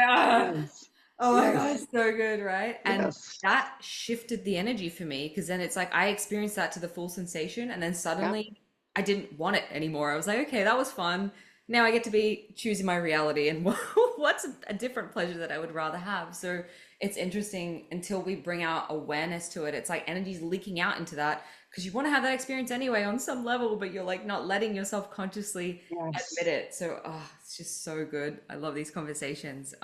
oh my God, it's so good, right? And that shifted the energy for me, because then it's I experienced that to the full sensation, and then suddenly I didn't want it anymore. I was like, okay, that was fun. Now I get to be choosing my reality, and what's a different pleasure that I would rather have. So it's interesting, until we bring our awareness to it. It's energy's leaking out into that, because you want to have that experience anyway on some level, but you're not letting yourself consciously admit it. So it's just so good. I love these conversations.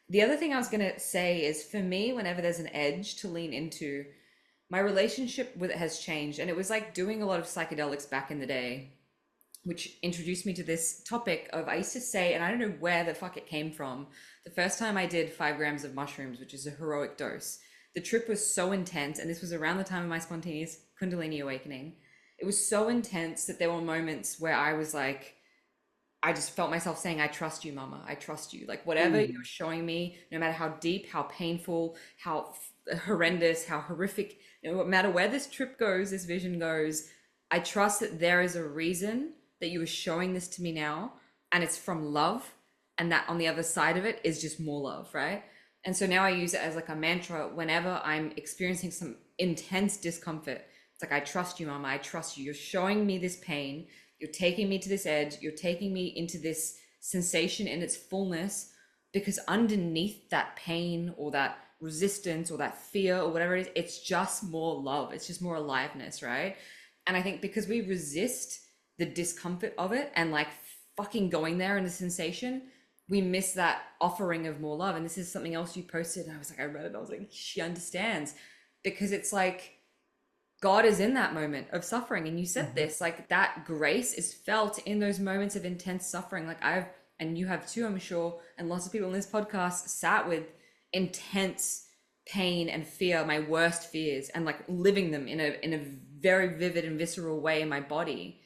The other thing I was going to say is, for me, whenever there's an edge to lean into, my relationship with it has changed. And it was doing a lot of psychedelics back in the day, which introduced me to this topic of, I used to say, and I don't know where the fuck it came from, the first time I did 5 grams of mushrooms, which is a heroic dose, the trip was so intense. And this was around the time of my spontaneous Kundalini awakening. It was so intense that there were moments where I was I just felt myself saying, I trust you, mama. I trust you. Whatever you're showing me, no matter how deep, how painful, how horrendous, how horrific, no matter where this trip goes, this vision goes, I trust that there is a reason that you are showing this to me now. And it's from love. And that on the other side of it is just more love, right? And so now I use it as a mantra whenever I'm experiencing some intense discomfort. It's I trust you, mama. I trust you. You're showing me this pain. You're taking me to this edge. You're taking me into this sensation in its fullness, because underneath that pain or that resistance or that fear or whatever it is, it's just more love. It's just more aliveness, right? And I think because we resist the discomfort of it and fucking going there in the sensation, we miss that offering of more love. And this is something else you posted, and I was I read it, and I was she understands, because it's God is in that moment of suffering. And you said this, that grace is felt in those moments of intense suffering. And you have too, I'm sure, and lots of people in this podcast sat with intense pain and fear, my worst fears, and living them in a very vivid and visceral way in my body,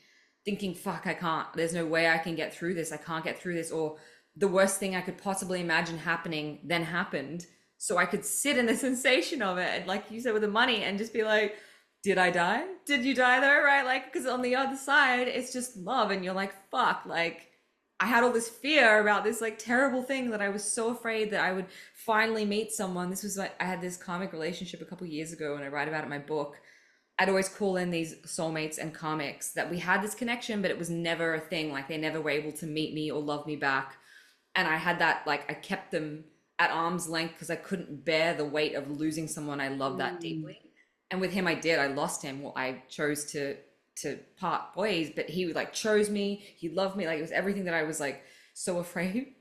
thinking, fuck, I can't, there's no way I can get through this. I can't get through this. Or the worst thing I could possibly imagine happening then happened. So I could sit in the sensation of it. And like you said with the money, and just be did I die? Did you die there? Right? Because on the other side, it's just love. And you're fuck, I had all this fear about this like terrible thing that I was so afraid that I would finally meet someone. This was like I had this karmic relationship a couple years ago, and I write about it in my book. I'd always call in these soulmates and karmics that we had this connection, but it was never a thing. Like they never were able to meet me or love me back. And I had that, like, I kept them at arm's length because I couldn't bear the weight of losing someone I loved that Mm. deeply. And with him, I did. I lost him. Well, I chose to part ways, but he like chose me. He loved me. Like it was everything that I was like so afraid.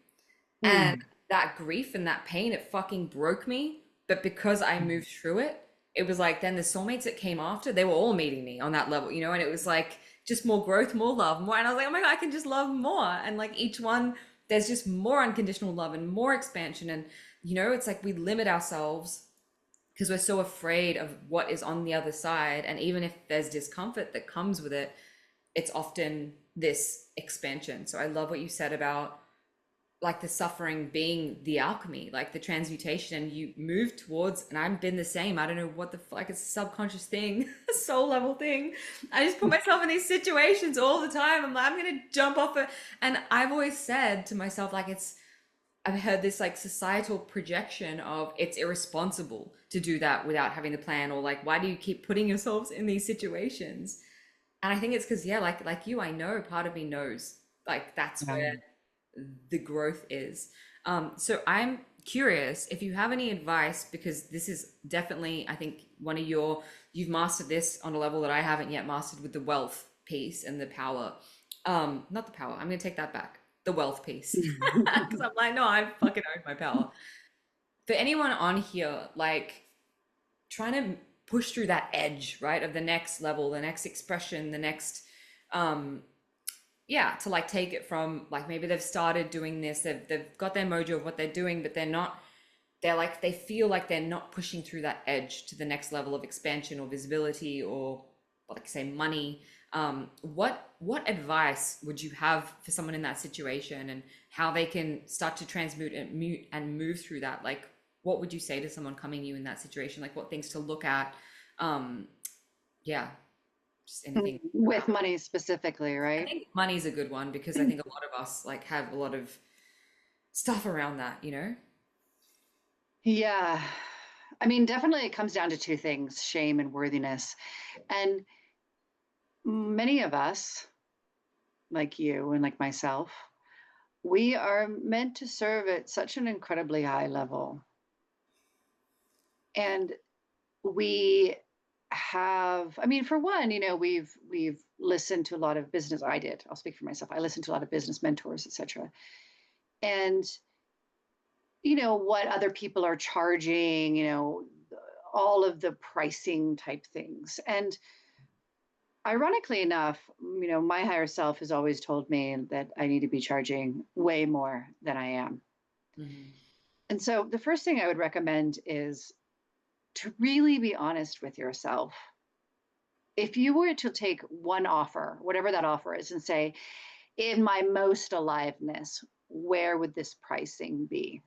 And Mm. that grief and that pain, it fucking broke me. But because I moved through it, it was like then the soulmates that came after, they were all meeting me on that level, you know, and it was like just more growth, more love, more. And I was like, oh my God, I can just love more. And like each one, there's just more unconditional love and more expansion. And, you know, it's like we limit ourselves because we're so afraid of what is on the other side. And even if there's discomfort that comes with it, it's often this expansion. So I love what you said about like the suffering being the alchemy, like the transmutation, and you move towards, and I've been the same. I don't know what the like it's a subconscious thing, a soul level thing. I just put myself in these situations all the time. I'm like, I'm gonna jump off it. And I've always said to myself, like I've heard this like societal projection of it's irresponsible to do that without having the plan, or like, why do you keep putting yourselves in these situations? And I think it's because, yeah, like you, I know part of me knows like that's Yeah. where the growth is. So I'm curious if you have any advice, because this is definitely, I think, one of you've mastered this on a level that I haven't yet mastered with the wealth piece and the power. Not the power, I'm going to take that back. The wealth piece. Because I'm like, no, I fucking own my power. For anyone on here, like trying to push through that edge, right, of the next level, the next expression, the next, um, yeah, to like take it from like maybe they've started doing this, they've got their mojo of what they're doing, but they're not, they're like they feel like they're not pushing through that edge to the next level of expansion or visibility or like say money. What advice would you have for someone in that situation and how they can start to transmute and mute and move through that? Like what would you say to someone coming to you in that situation? Like what things to look at? Um, yeah, just anything. With money specifically, I right? think money's a good one because I think a lot of us like have a lot of stuff around that, you know? Yeah. I mean, definitely it comes down to two things, shame and worthiness. And many of us, like you and like myself, we are meant to serve at such an incredibly high level. And we have, I mean, for one, you know, we've listened to a lot of business. I did. I'll speak for myself. I listened to a lot of business mentors, etc. And you know what other people are charging, you know, all of the pricing type things. And ironically enough, you know, my higher self has always told me that I need to be charging way more than I am. Mm-hmm. And so the first thing I would recommend is to really be honest with yourself. If you were to take one offer, whatever that offer is, and say, in my most aliveness, where would this pricing be?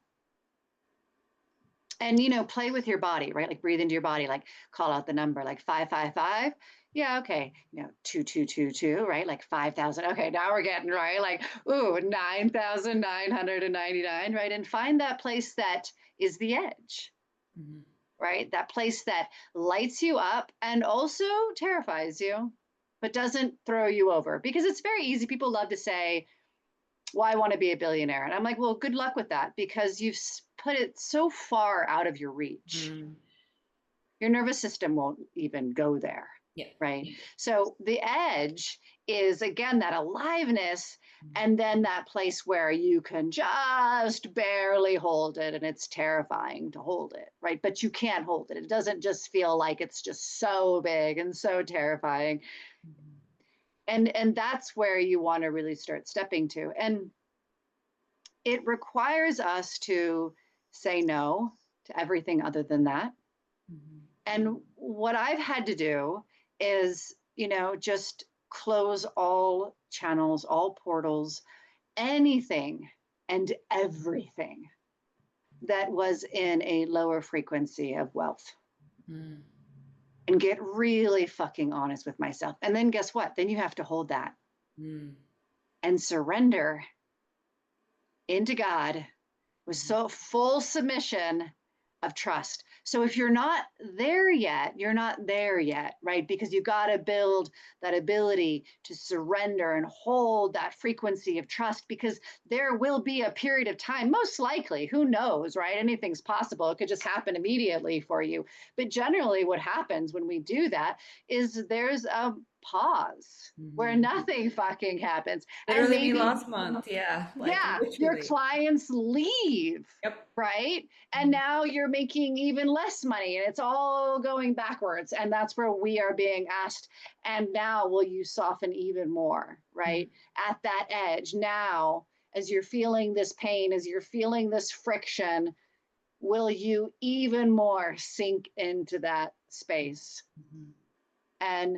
And you know, play with your body, right? Like breathe into your body, like call out the number, like 555. Yeah, okay. You know, 2222, right? Like 5,000. Okay, now we're getting right. Like, ooh, 9,999, right? And find that place that is the edge, Mm-hmm. right? That place that lights you up and also terrifies you, but doesn't throw you over. Because it's very easy. People love to say, well, I want to be a billionaire. And I'm like, well, good luck with that because you've put it so far out of your reach. Mm-hmm. Your nervous system won't even go there. Yeah. Right. So the edge is, again, that aliveness. And then that place where you can just barely hold it. And it's terrifying to hold it. Right. But you can't hold it. It doesn't just feel like it's just so big and so terrifying. Mm-hmm. And that's where you want to really start stepping to. And it requires us to say no to everything other than that. Mm-hmm. And what I've had to do is, you know, just close all channels, all portals, anything and everything that was in a lower frequency of wealth Mm-hmm. and get really fucking honest with myself. And then guess what? Then you have to hold that Mm-hmm. and surrender. into God with so full submission of trust. So if you're not there yet, you're not there yet, right? Because you got to build that ability to surrender and hold that frequency of trust, because there will be a period of time, most likely, who knows, right? Anything's possible. It could just happen immediately for you. But generally what happens when we do that is there's a pause where nothing fucking happens. Literally and maybe last month, yeah, like your literally. clients leave. Yep. Right. And now you're making even less money and it's all going backwards. And that's where we are being asked. And now will you soften even more, right? At that edge. Now, as you're feeling this pain, as you're feeling this friction, will you even more sink into that space? And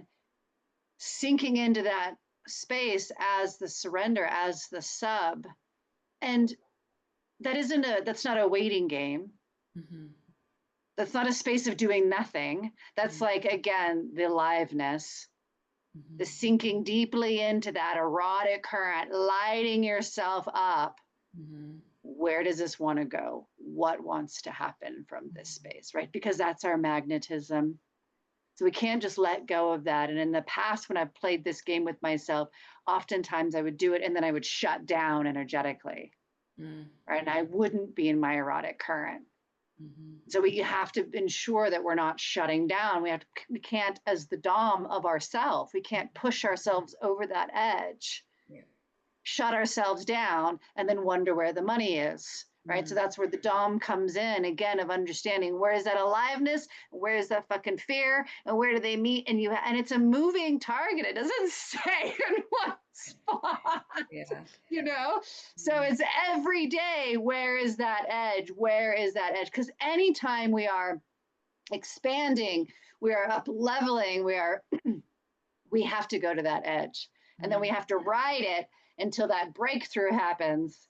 sinking into that space as the surrender, as the sub. And that's not a waiting game. That's not a space of doing nothing. That's like, again, the aliveness, the sinking deeply into that erotic current, lighting yourself up. Where does this want to go? What wants to happen from this space, right? Because that's our magnetism. So we can't just let go of that. And in the past, when I've played this game with myself, oftentimes I would do it and then I would shut down energetically. Right? And I wouldn't be in my erotic current. So we have to ensure that we're not shutting down. We can't, as the dom of ourself, we can't push ourselves over that edge, shut ourselves down, and then wonder where the money is. Right. So that's where the dom comes in again, of understanding where is that aliveness, where is that fucking fear, and where do they meet? And it's a moving target. It doesn't stay in one spot. So it's every day. Where is that edge? Where is that edge? Because anytime we are expanding, we are up leveling, we have to go to that edge, and then we have to ride it until that breakthrough happens.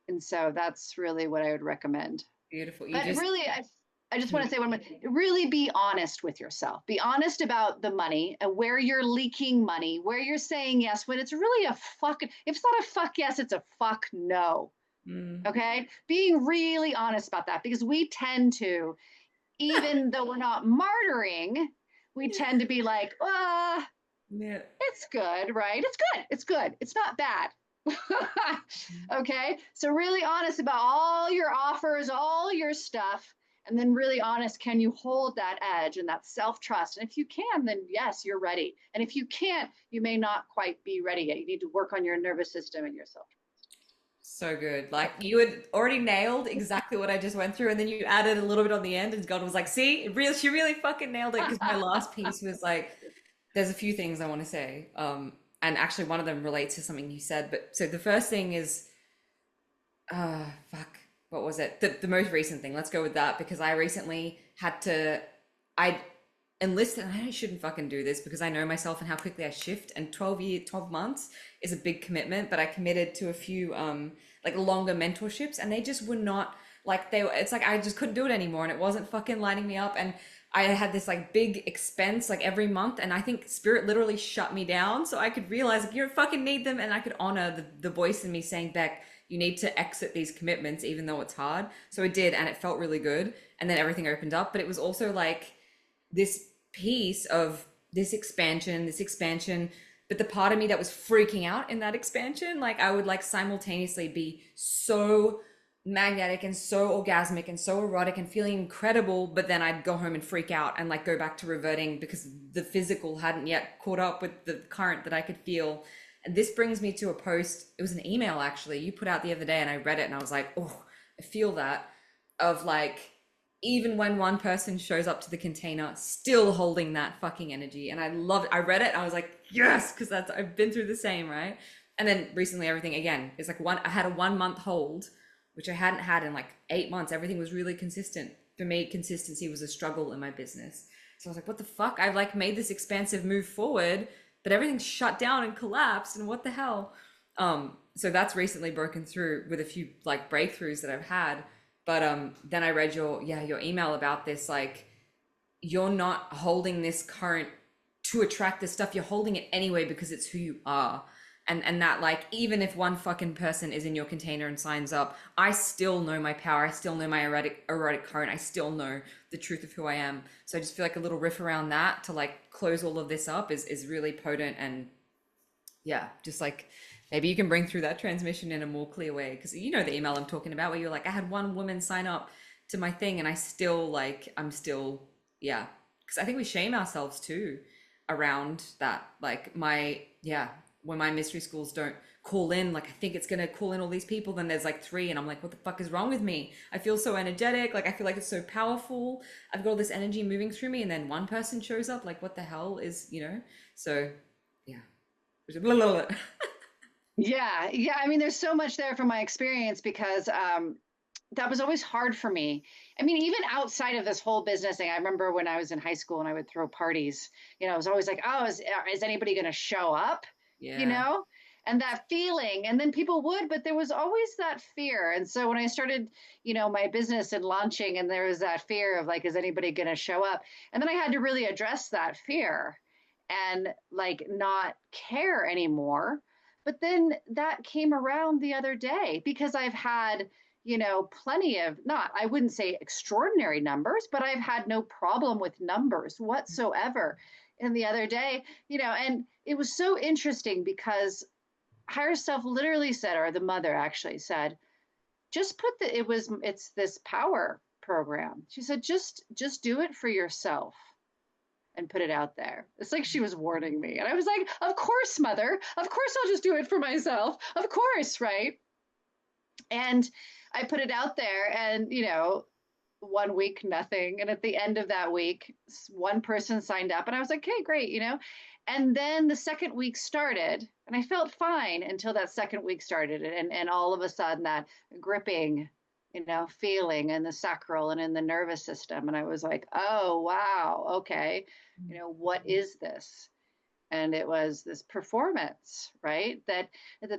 And so that's really what I would recommend. Beautiful. Really, I just want to say really be honest with yourself. Be honest about the money and where you're leaking money, where you're saying yes, when it's really if it's not a fuck yes, it's a fuck no. Okay? Being really honest about that, because we tend to, even though we're not martyring, we tend to be like, it's good, right? It's good. It's not bad. Okay, so really honest about all your offers, all your stuff, and then really honest, can you hold that edge and that self-trust? And if you can, then yes, you're ready. And if you can't, you may not quite be ready yet. You need to work on your nervous system and yourself. So good. Like, you had already nailed exactly what I just went through, and then you added a little bit on the end, and God was like, see, she really fucking nailed it. Because my last piece was like, there's a few things I want to say. And actually one of them relates to something you said. But so the first thing is, what was it? The most recent thing. Let's go with that, because I recently I enlisted, and I shouldn't fucking do this because I know myself and how quickly I shift, and 12 months is a big commitment, but I committed to a few, like longer mentorships, and they just were not like, it's like, I just couldn't do it anymore, and it wasn't fucking lighting me up. And I had this like big expense like every month, and I think spirit literally shut me down so I could realize like, you don't fucking need them, and I could honor the voice in me saying, Beck, you need to exit these commitments even though it's hard. So I did, and it felt really good, and then everything opened up. But it was also like this piece of this expansion, but the part of me that was freaking out in that expansion, like I would like simultaneously be so magnetic and so orgasmic and so erotic and feeling incredible, but then I'd go home and freak out and like go back to reverting because the physical hadn't yet caught up with the current that I could feel. And this brings me to a post, it was an email actually you put out the other day, and I read it and I was like, oh, I feel that, of like, even when one person shows up to the container, still holding that fucking energy. And I read it and I was like, yes, because I've been through the same, right? And then recently everything again is like I had a 1 month hold, which I hadn't had in like 8 months. Everything was really consistent. For me, consistency was a struggle in my business. So I was like, what the fuck? I've like made this expansive move forward, but everything's shut down and collapsed, and what the hell? So that's recently broken through with a few like breakthroughs that I've had. But then I read your email about this, like, you're not holding this current to attract this stuff. You're holding it anyway because it's who you are. and that like even if one fucking person is in your container and signs up, I still know my power, I still know my erotic current, I still know the truth of who I am. So I just feel like a little riff around that to like close all of this up is really potent. And yeah, just like maybe you can bring through that transmission in a more clear way, because you know the email I'm talking about where you're like, I had one woman sign up to my thing and I still like I'm still, yeah, because I think we shame ourselves too around that. Like my, yeah, when my mystery schools don't call in, like I think it's gonna call in all these people, then there's like three and I'm like, what the fuck is wrong with me? I feel so energetic, like I feel like it's so powerful, I've got all this energy moving through me, and then one person shows up, like what the hell is, you know? So yeah. Blah, blah, blah. Yeah. Yeah. I mean, there's so much there from my experience because that was always hard for me. I mean, even outside of this whole business thing, I remember when I was in high school and I would throw parties, you know, I was always like, oh, is anybody going to show up? You Yeah. know, and that feeling, and then people would, but there was always that fear. And so when I started, you know, my business and launching, and there was that fear of like, is anybody going to show up? And then I had to really address that fear and like not care anymore. But then that came around the other day because I've had, you know, plenty of, not, I wouldn't say extraordinary numbers, but I've had no problem with numbers whatsoever. And the other day, you know, and it was so interesting because higher self literally said, or the mother actually said, just put it's this power program. She said, just do it for yourself and put it out there. It's like she was warning me. And I was like, of course, mother, of course I'll just do it for myself. Of course, right? And I put it out there, and, you know, 1 week, nothing. And at the end of that week, one person signed up, and I was like, okay, great, you know. And then the second week started, and I felt fine until that second week started. And all of a sudden, that gripping, you know, feeling in the sacral and in the nervous system. And I was like, oh, wow, okay, you know, what is this? And it was this performance, right? That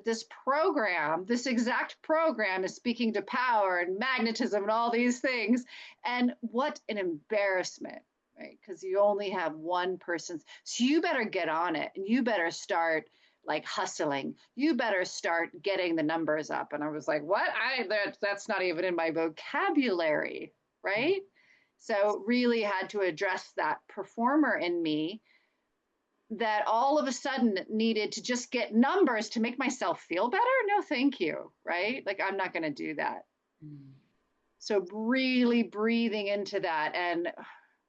this program, this exact program, is speaking to power and magnetism and all these things. And what an embarrassment, right? Because you only have one person, so you better get on it, and you better start like hustling. You better start getting the numbers up. And I was like, what? That's not even in my vocabulary, right? So really had to address that performer in me that all of a sudden needed to just get numbers to make myself feel better. No, thank you. Right? Like, I'm not going to do that. So really breathing into that. And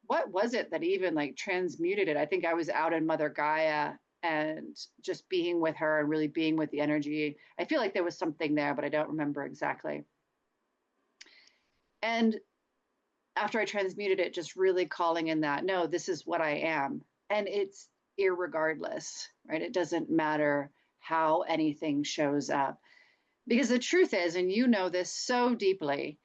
what was it that even like transmuted it? I think I was out in Mother Gaia and just being with her and really being with the energy. I feel like there was something there, but I don't remember exactly. And after I transmuted it, just really calling in that, no, this is what I am. And it's irregardless, right? It doesn't matter how anything shows up. Because the truth is, and you know this so deeply,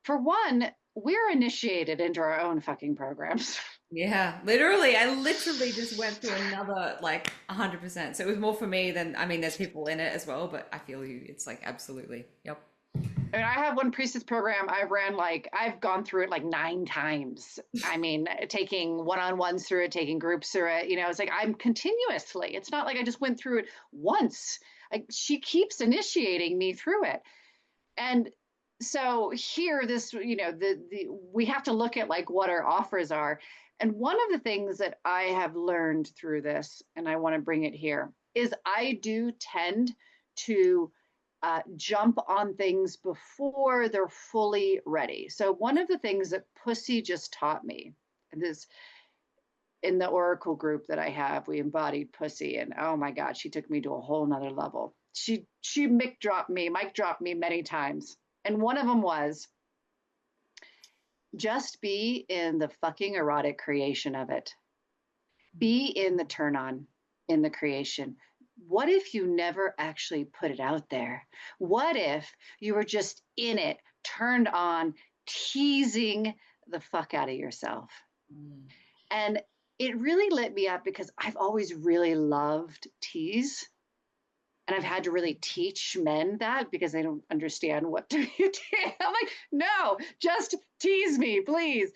for one, we're initiated into our own fucking programs. Yeah, literally. I literally just went through another like 100%. So it was more for me than, I mean, there's people in it as well, but I feel you. It's like absolutely. Yep. I mean, I have one priestess program I ran, like, I've gone through it like 9 times. I mean, taking one-on-ones through it, taking groups through it, you know, it's like I'm continuously, it's not like I just went through it once. Like, she keeps initiating me through it. And so here, this, you know, we have to look at like what our offers are. And one of the things that I have learned through this, and I want to bring it here, is I do tend to jump on things before they're fully ready. So one of the things that Pussy just taught me, and this in the Oracle group that I have, we embodied Pussy, and oh my God, she took me to a whole nother level. She mic dropped me many times. And one of them was, just be in the fucking erotic creation of it. Be in the turn on, in the creation. What if you never actually put it out there? What if you were just in it, turned on, teasing the fuck out of yourself? And it really lit me up because I've always really loved tease. And I've had to really teach men that because they don't understand what to do. I'm like, no, just tease me, please.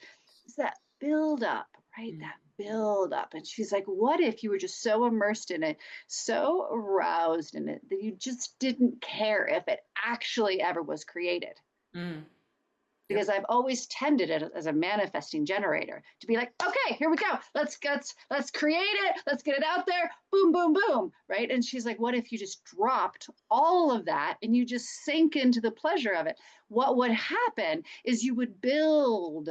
It's that build up, right? That build up. And she's like, what if you were just so immersed in it, so aroused in it, that you just didn't care if it actually ever was created? Mm. Because I've always tended it as a manifesting generator to be like, okay, here we go. Let's create it. Let's get it out there. Boom, boom, boom. Right. And she's like, what if you just dropped all of that and you just sink into the pleasure of it? What would happen is you would build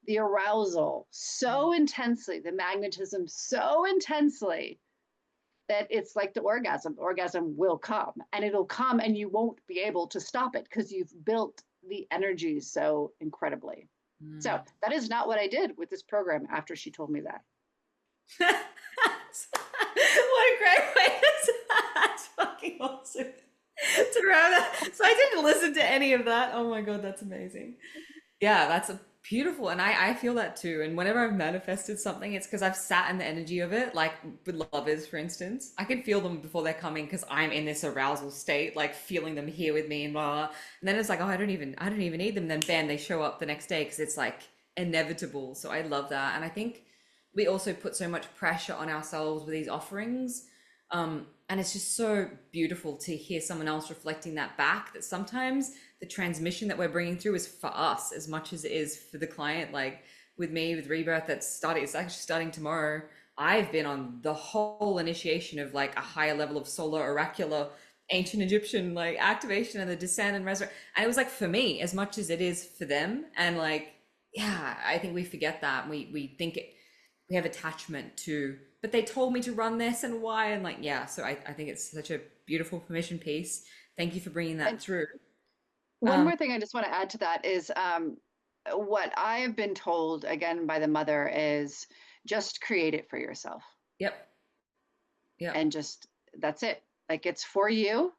the arousal so intensely, the magnetism so intensely, that it's like the orgasm. The orgasm will come, and it'll come, and you won't be able to stop it because you've built the energy so incredibly. So that is not what I did with this program after she told me that. What a great way to That's fucking awesome. To round that. So I didn't listen to any of that. Oh my God, that's amazing. Yeah, that's a beautiful. And I feel that too. And whenever I've manifested something, it's because I've sat in the energy of it, like with lovers, for instance. I can feel them before they're coming because I'm in this arousal state, like feeling them here with me and blah, blah, blah. And then it's like, oh, I don't even need them. Then bam, they show up the next day because it's like inevitable. So I love that. And I think we also put so much pressure on ourselves with these offerings. And it's just so beautiful to hear someone else reflecting that back, that sometimes the transmission that we're bringing through is for us as much as it is for the client. Like with me, with Rebirth, it's actually starting tomorrow. I've been on the whole initiation of like a higher level of solar oracular ancient Egyptian like activation and the descent and resurrection. And it was like for me as much as it is for them. And like, yeah, I think we forget that. We think we have attachment to, but they told me to run this and why, and like, yeah. So I think it's such a beautiful permission piece. Thank you for bringing that through. One more thing I just want to add to that is what I have been told again by the mother is just create it for yourself. Yep. And just, that's it. Like it's for you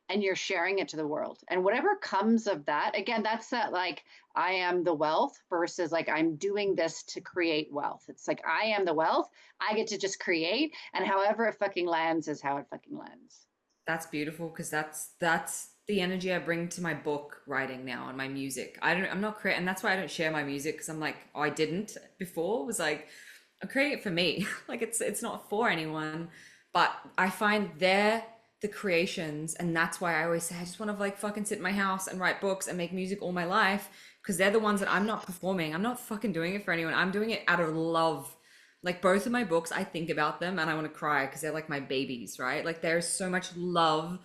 and you're sharing it to the world. And whatever comes of that, again, that's that like I am the wealth versus like I'm doing this to create wealth. It's like I am the wealth. I get to just create, and however it fucking lands is how it fucking lands. That's beautiful because that's the energy I bring to my book writing now and my music. I'm not creating, and that's why I don't share my music because I'm like, oh, I didn't before. It was like, I'm creating it for me. Like it's not for anyone, but I find they're the creations, and that's why I always say I just want to like fucking sit in my house and write books and make music all my life, because they're the ones that I'm not performing. I'm not fucking doing it for anyone. I'm doing it out of love. Like both of my books, I think about them and I want to cry because they're like my babies, right? Like there's so much love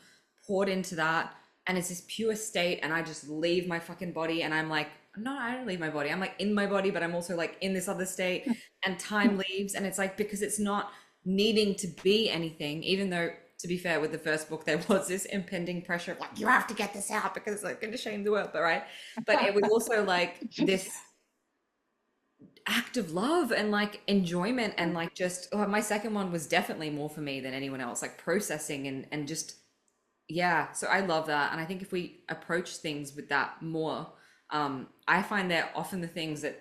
poured into that, and it's this pure state, and I just leave my fucking body, and I'm like, no, I don't leave my body. I'm like in my body, but I'm also like in this other state, and time leaves, and it's like, because it's not needing to be anything, even though, to be fair, with the first book, there was this impending pressure of like, you have to get this out because it's like going to shame the world, but right? But it was also like this act of love and like enjoyment, and like just, oh, my second one was definitely more for me than anyone else, like processing and just, yeah. So I love that. And I think if we approach things with that more, I find they're often the things that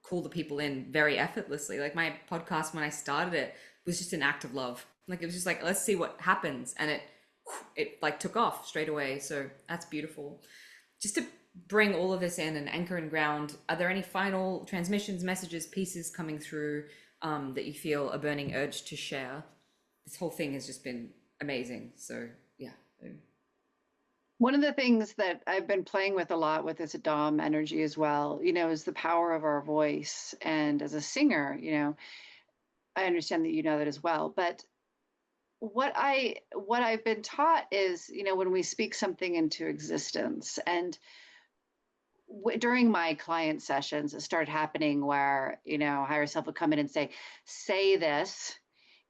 call the people in very effortlessly. Like my podcast, when I started it, was just an act of love. Like it was just like, let's see what happens, and it like took off straight away. So that's beautiful. Just to bring all of this in and anchor and ground, are there any final transmissions, messages, pieces coming through that you feel a burning urge to share? This whole thing has just been amazing. So yeah. One of the things that I've been playing with a lot with this Dom energy as well, is the power of our voice. And as a singer, I understand that you know that as well. But what I've been taught is, when we speak something into existence, and during my client sessions, it started happening where, higher self would come in and say this,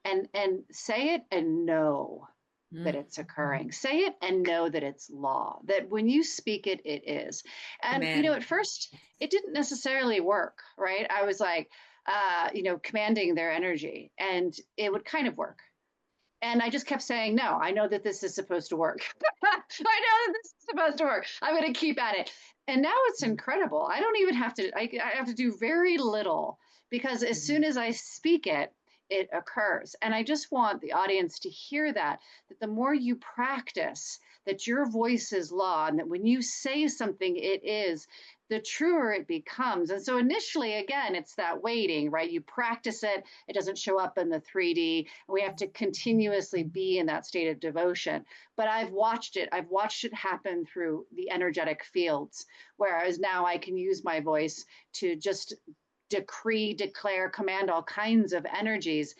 and say it and know that it's occurring. Say it and know that it's law, that when you speak it, it is. And, at first it didn't necessarily work, right? I was like, commanding their energy, and it would kind of work. And I just kept saying, no, I know that this is supposed to work. I know that this is supposed to work. I'm going to keep at it. And now it's incredible. I don't even have to, I have to do very little, because as soon as I speak it, it occurs. And I just want the audience to hear that the more you practice, that your voice is law, and that when you say something, it is, the truer it becomes. And so initially, again, it's that waiting, right? You practice it, it doesn't show up in the 3D, and we have to continuously be in that state of devotion. But I've watched it happen through the energetic fields, whereas now I can use my voice to just decree, declare, command all kinds of energies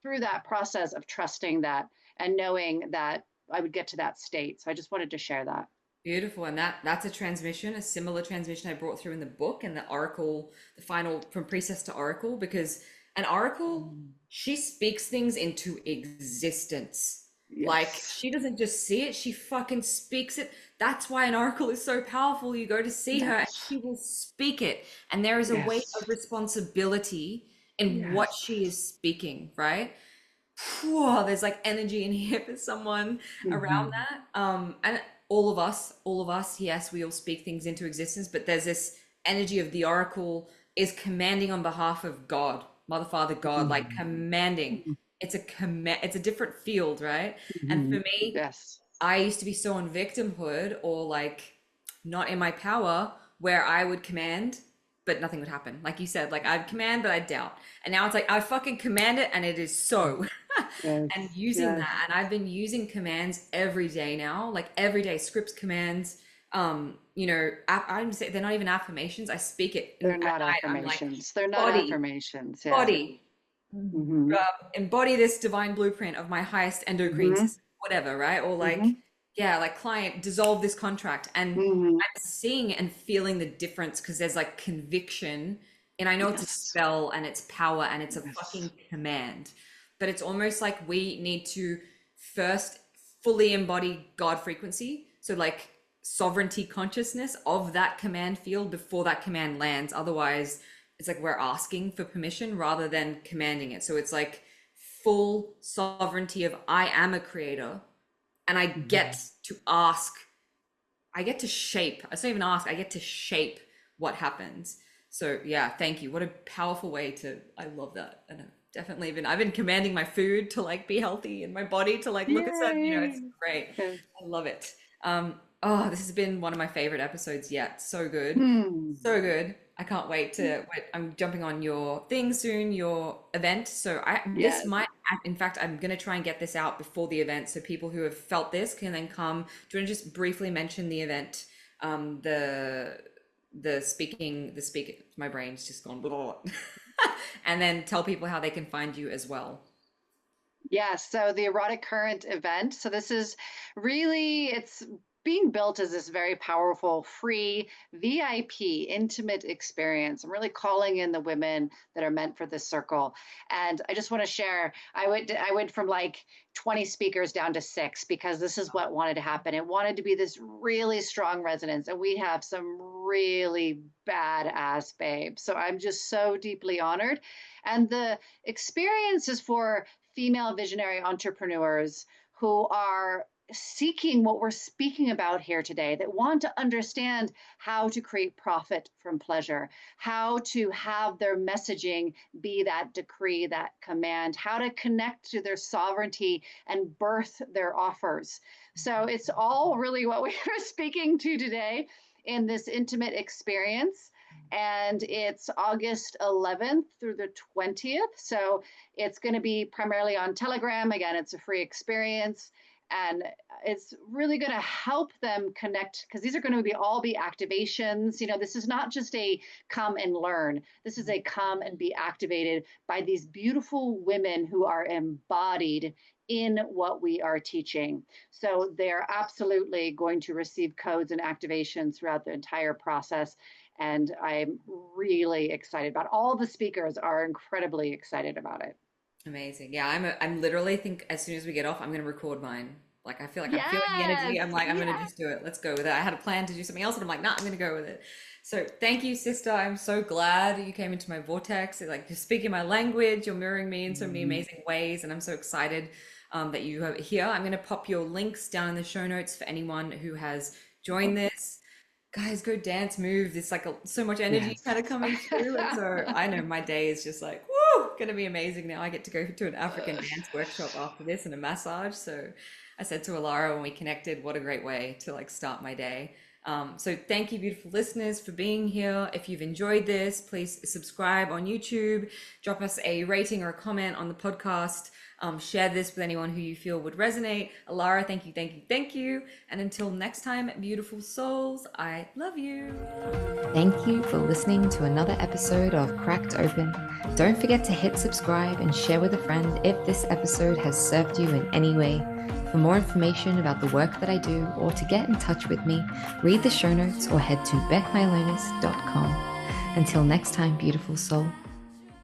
through that process of trusting that and knowing that I would get to that state. So I just wanted to share that. Beautiful. And that's a transmission, a similar transmission I brought through in the book and the oracle, the final from priestess to oracle, because an oracle, she speaks things into existence. Yes. Like she doesn't just see it, she fucking speaks it. That's why an oracle is so powerful. You go to see her and she will speak it. And there is a weight of responsibility in what she is speaking, right? Whoa, there's like energy in here for someone around that. And all of us, yes, we all speak things into existence, but there's this energy of the oracle is commanding on behalf of God, Mother, Father, God, like commanding. It's a different field, right? And for me, yes, I used to be so on victimhood or like not in my power where I would command, but nothing would happen. Like you said, like I'd command, but I doubt. And now it's like I fucking command it and it is so. yes, And using that. And I've been using commands every day now, like every day, scripts, commands. You know, I'm say they're not even affirmations. I speak it. They're not night. affirmations. Like, They're not affirmations. Yeah. Body, embody this divine blueprint of my highest endocrine system, whatever, right? Or like, yeah, like client, dissolve this contract. And I'm seeing and feeling the difference because there's like conviction. And I know it's a spell and it's power and it's a fucking command. But it's almost like we need to first fully embody God frequency. So like sovereignty consciousness of that command field before that command lands. Otherwise, it's like we're asking for permission rather than commanding it. So it's like full sovereignty of I am a creator and I get to ask, I get to shape. I don't even ask, I get to shape what happens. So yeah, thank you. What a powerful way to, I love that. And I've been commanding my food to like be healthy and my body to like look at certain, you know, it's great. I love it. Oh, this has been one of my favorite episodes yet. So good. So good. I can't wait to, I'm jumping on your thing soon, your event. So this might, in fact, I'm going to try and get this out before the event. So people who have felt this can then come. Do you want to just briefly mention the event? The speaking, my brain's just gone blah. And then tell people how they can find you as well. Yes, so the Erotic Current event. So this is really, it's being built as this very powerful, free, VIP, intimate experience. I'm really calling in the women that are meant for this circle. And I just want to share, I went from like 20 speakers down to 6 because this is what wanted to happen. It wanted to be this really strong resonance. And we have some really badass babes. So I'm just so deeply honored. And the experience is for female visionary entrepreneurs who are seeking what we're speaking about here today, that want to understand how to create profit from pleasure, how to have their messaging be that decree, that command, how to connect to their sovereignty and birth their offers. So it's all really what we are speaking to today in this intimate experience. And it's August 11th through the 20th. So it's going to be primarily on Telegram. Again, it's a free experience. And it's really going to help them connect because these are going to be all be activations. You know, this is not just a come and learn. This is a come and be activated by these beautiful women who are embodied in what we are teaching. So they're absolutely going to receive codes and activations throughout the entire process. And I'm really excited about it. All the speakers are incredibly excited about it. Amazing. Yeah, I'm literally think as soon as we get off, I'm going to record mine. Like, I feel like I'm feeling the energy. I'm like, I'm going to just do it. Let's go with it. I had a plan to do something else, but I'm like, nah, I'm going to go with it. So thank you, sister. I'm so glad you came into my vortex. Like, you're speaking my language. You're mirroring me in so many amazing ways. And I'm so excited that you are here. I'm going to pop your links down in the show notes for anyone who has joined this. Guys, go dance, move. There's like so much energy kind of coming through. And so I know my day is just like, woo! woo, gonna be amazing. Now I get to go to an African dance workshop after this and a massage. So I said to Alara when we connected, what a great way to like start my day. So thank you, beautiful listeners, for being here. If you've enjoyed this, please subscribe on YouTube, drop us a rating or a comment on the podcast. Share this with anyone who you feel would resonate. Alara, thank you, thank you, thank you. And until next time, beautiful souls, I love you. Thank you for listening to another episode of Cracked Open. Don't forget to hit subscribe and share with a friend if this episode has served you in any way. For more information about the work that I do or to get in touch with me, read the show notes or head to beckmylonas.com. Until next time, beautiful soul.